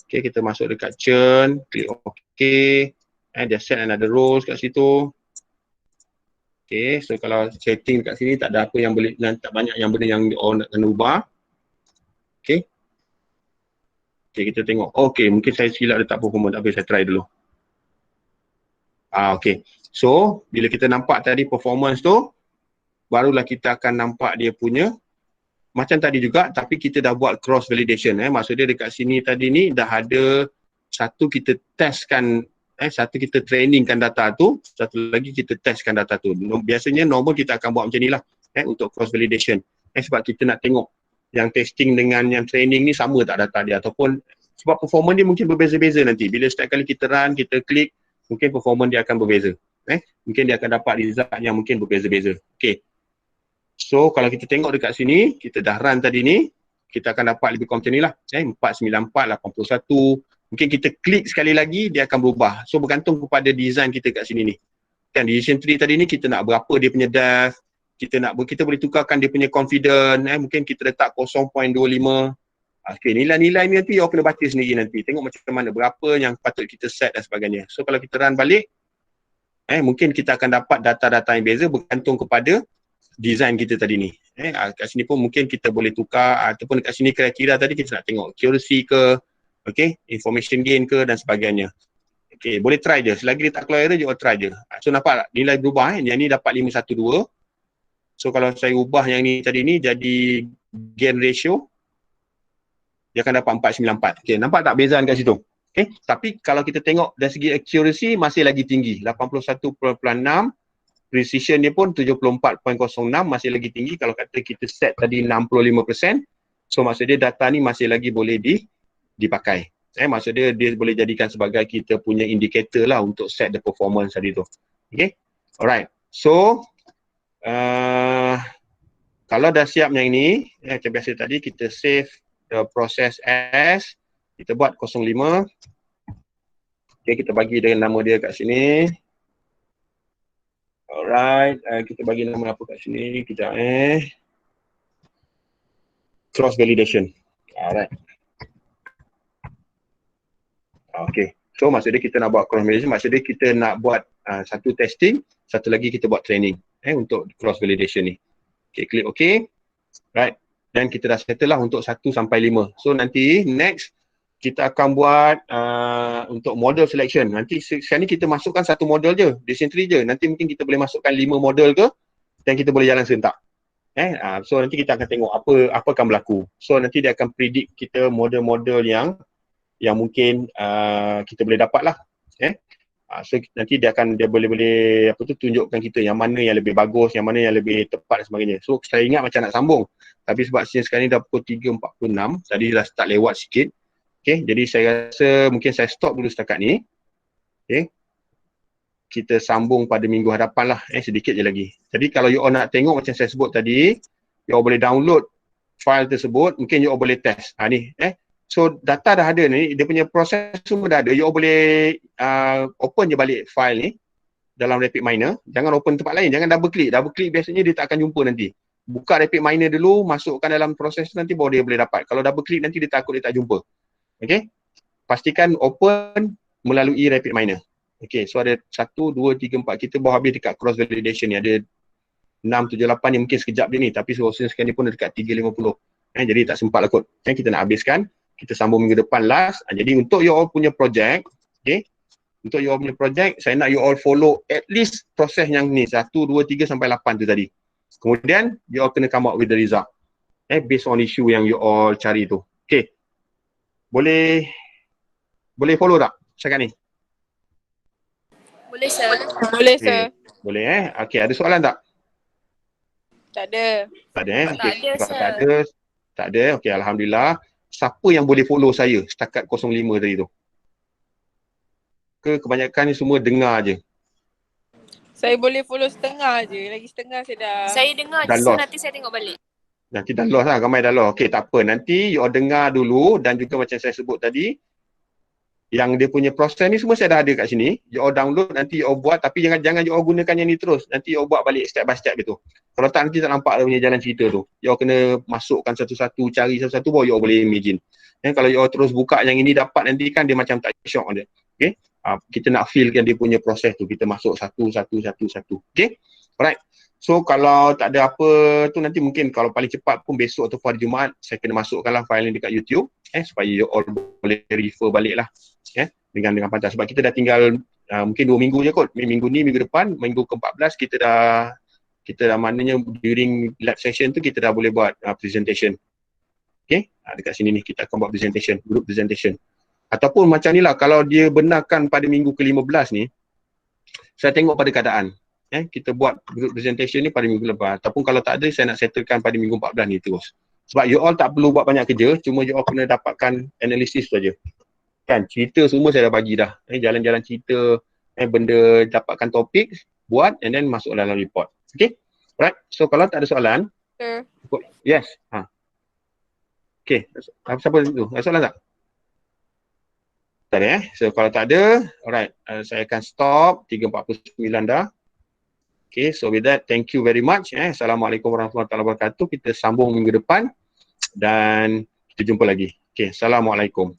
Okay, kita masuk dekat churn, klik OK. Dia set another rows kat situ. Okay, so kalau setting dekat sini tak ada apa yang boleh, tak banyak yang benda yang orang nak kena ubah. Okay. Okay, kita tengok. Okay, mungkin saya silap letak performance, tapi saya try dulu. Okay. So, bila kita nampak tadi performance tu, barulah kita akan nampak dia punya macam tadi juga, tapi kita dah buat cross validation. Maksudnya dekat sini tadi ni dah ada satu kita testkan, satu kita trainingkan data tu, satu lagi kita testkan data tu. Biasanya normal kita akan buat macam ni lah untuk cross validation. Sebab kita nak tengok yang testing dengan yang training ni sama tak data dia, ataupun sebab performance dia mungkin berbeza-beza nanti. Bila setiap kali kita run, kita klik, mungkin performance dia akan berbeza. Mungkin dia akan dapat result yang mungkin berbeza-beza. Okay. So kalau kita tengok dekat sini, kita dah run tadi ni, kita akan dapat lebih kurang macam ni lah. 494, 81. Mungkin kita klik sekali lagi, dia akan berubah. So bergantung kepada design kita kat sini ni. Kan decision tree tadi ni kita nak berapa dia punya depth, kita boleh tukarkan dia punya confidence, mungkin kita letak 0.25. Okay, nilai-nilai ni nanti awak kena baca sendiri nanti. Tengok macam mana, berapa yang patut kita set dan sebagainya. So kalau kita run balik, mungkin kita akan dapat data-data yang beza bergantung kepada design kita tadi ni. Kat sini pun mungkin kita boleh tukar, ataupun kat sini kriteria tadi kita nak tengok accuracy ke, okay, information gain ke dan sebagainya. Okay, boleh try je. Selagi dia tak keluar error, awak try je. So nampak tak? Nilai berubah. Yang ni dapat 512. So kalau saya ubah yang ni tadi ni jadi gain ratio, dia akan dapat 494. Okay, nampak tak bezaan kat situ? Okay, tapi kalau kita tengok dari segi accuracy masih lagi tinggi, 81.6, precision dia pun 74.06, masih lagi tinggi. Kalau kata kita set tadi 65%, so maksud dia data ni masih lagi boleh dipakai. Maksud dia boleh jadikan sebagai kita punya indicator lah untuk set the performance tadi tu. Okay, alright. So, kalau dah siap yang ini, macam biasa tadi kita save the process as, kita buat 05. Okay, kita bagi dengan nama dia kat sini. Alright, kita bagi nama apa kat sini, kita cross validation. Alright. Okay, so maksud dia kita nak buat cross validation, maksud dia kita nak buat satu testing, satu lagi kita buat training untuk cross validation ni. Okay, klik OK. Right, dan kita dah settle lah untuk 1 sampai 5. So nanti next kita akan buat untuk model selection. Nanti sekarang ni kita masukkan satu model je, dysentery je. Nanti mungkin kita boleh masukkan 5 model ke, dan kita boleh jalan serentak. So nanti kita akan tengok apa akan berlaku. So nanti dia akan predict kita model-model yang mungkin kita boleh dapat lah. So nanti dia boleh tunjukkan kita yang mana yang lebih bagus, yang mana yang lebih tepat dan sebagainya. So saya ingat macam nak sambung, tapi sebab sekarang ni dah pukul 3.46, tadi dah start lewat sikit. Okay, jadi saya rasa mungkin saya stop dulu setakat ni. Okay, kita sambung pada minggu hadapan lah, sedikit je lagi. Jadi kalau you all nak tengok macam saya sebut tadi, you all boleh download file tersebut, mungkin you all boleh test. Ni, so data dah ada ni, dia punya proses semua dah ada. You all boleh open je balik file ni dalam Rapid Miner. Jangan open tempat lain, jangan double click. Double click biasanya dia tak akan jumpa nanti. Buka Rapid Miner dulu, masukkan dalam proses nanti baru dia boleh dapat. Kalau double click nanti dia takut dia tak jumpa. Okay, pastikan open melalui Rapid Miner. Okay, so ada 1, 2, 3, 4. Kita baru habis dekat cross validation ni. Ada 6, 7, 8 ni mungkin sekejap je ni. Tapi sekarang ni pun dekat 3.50. Jadi tak sempat lah kot. Kita nak habiskan. Kita sambung minggu depan last. Jadi untuk you all punya project, okay, untuk you all punya project, saya nak you all follow at least proses yang ni. 1, 2, 3 sampai 8 tu tadi. Kemudian you all kena come up with the result. Based on issue yang you all cari tu. Okay. Boleh follow tak cakap ni? Boleh, sir. Boleh, sir. Boleh Okay, ada soalan tak? Tak ada. Tak ada Tak ada, sir. Tak ada. Okay, Alhamdulillah. Siapa yang boleh follow saya setakat 05 tadi tu? Kebanyakan ni semua dengar je. Saya boleh follow setengah je. Lagi setengah saya dah. Saya dengar Dah je, so lost. nanti saya tengok balik. Nanti dah lost lah, ramai dah lost. Okay, tak apa. Nanti you all dengar dulu, dan juga macam saya sebut tadi, yang dia punya proses ni semua saya dah ada kat sini. You all download, nanti you all buat, tapi jangan you all gunakan yang ni terus. Nanti you all buat balik step by step gitu. Kalau tak nanti tak nampak dia punya jalan cerita tu. You all kena masukkan satu-satu, cari satu-satu baru you all boleh imagine. Kalau you all terus buka yang ini dapat, nanti kan dia macam tak shock dia. Okay? Kita nak feel kan dia punya proses tu. Kita masuk satu. Okay? Alright. So kalau tak ada apa tu, nanti mungkin kalau paling cepat pun besok atau hari Jumaat saya kena masukkanlah file ni dekat YouTube supaya you all boleh refer balik lah dengan pantas. Sebab kita dah tinggal mungkin 2 minggu je kot. Minggu ni, minggu depan, minggu ke-14 kita dah maknanya during lab session tu kita dah boleh buat presentation. Okay, dekat sini ni kita akan buat presentation, group presentation. Ataupun macam ni lah, kalau dia benarkan pada minggu ke-15 ni, saya tengok pada keadaan. Kita buat group presentation ni pada minggu lepas. Ataupun kalau tak ada, saya nak settlekan pada minggu 14 ni terus. Sebab you all tak perlu buat banyak kerja, cuma you all kena dapatkan analisis tu saja. Kan, cerita semua saya dah bagi dah. Jalan-jalan cerita, benda dapatkan topik, buat and then masuk dalam report. Okay? Alright, so kalau tak ada soalan, Sir. yes. Okay, siapa tu? Ada soalan tak? Tak ada So kalau tak ada, alright, saya akan stop, 3.49 dah. Okay, so with that, thank you very much. Assalamualaikum warahmatullahi wabarakatuh. Kita sambung minggu depan dan kita jumpa lagi. Okay, Assalamualaikum.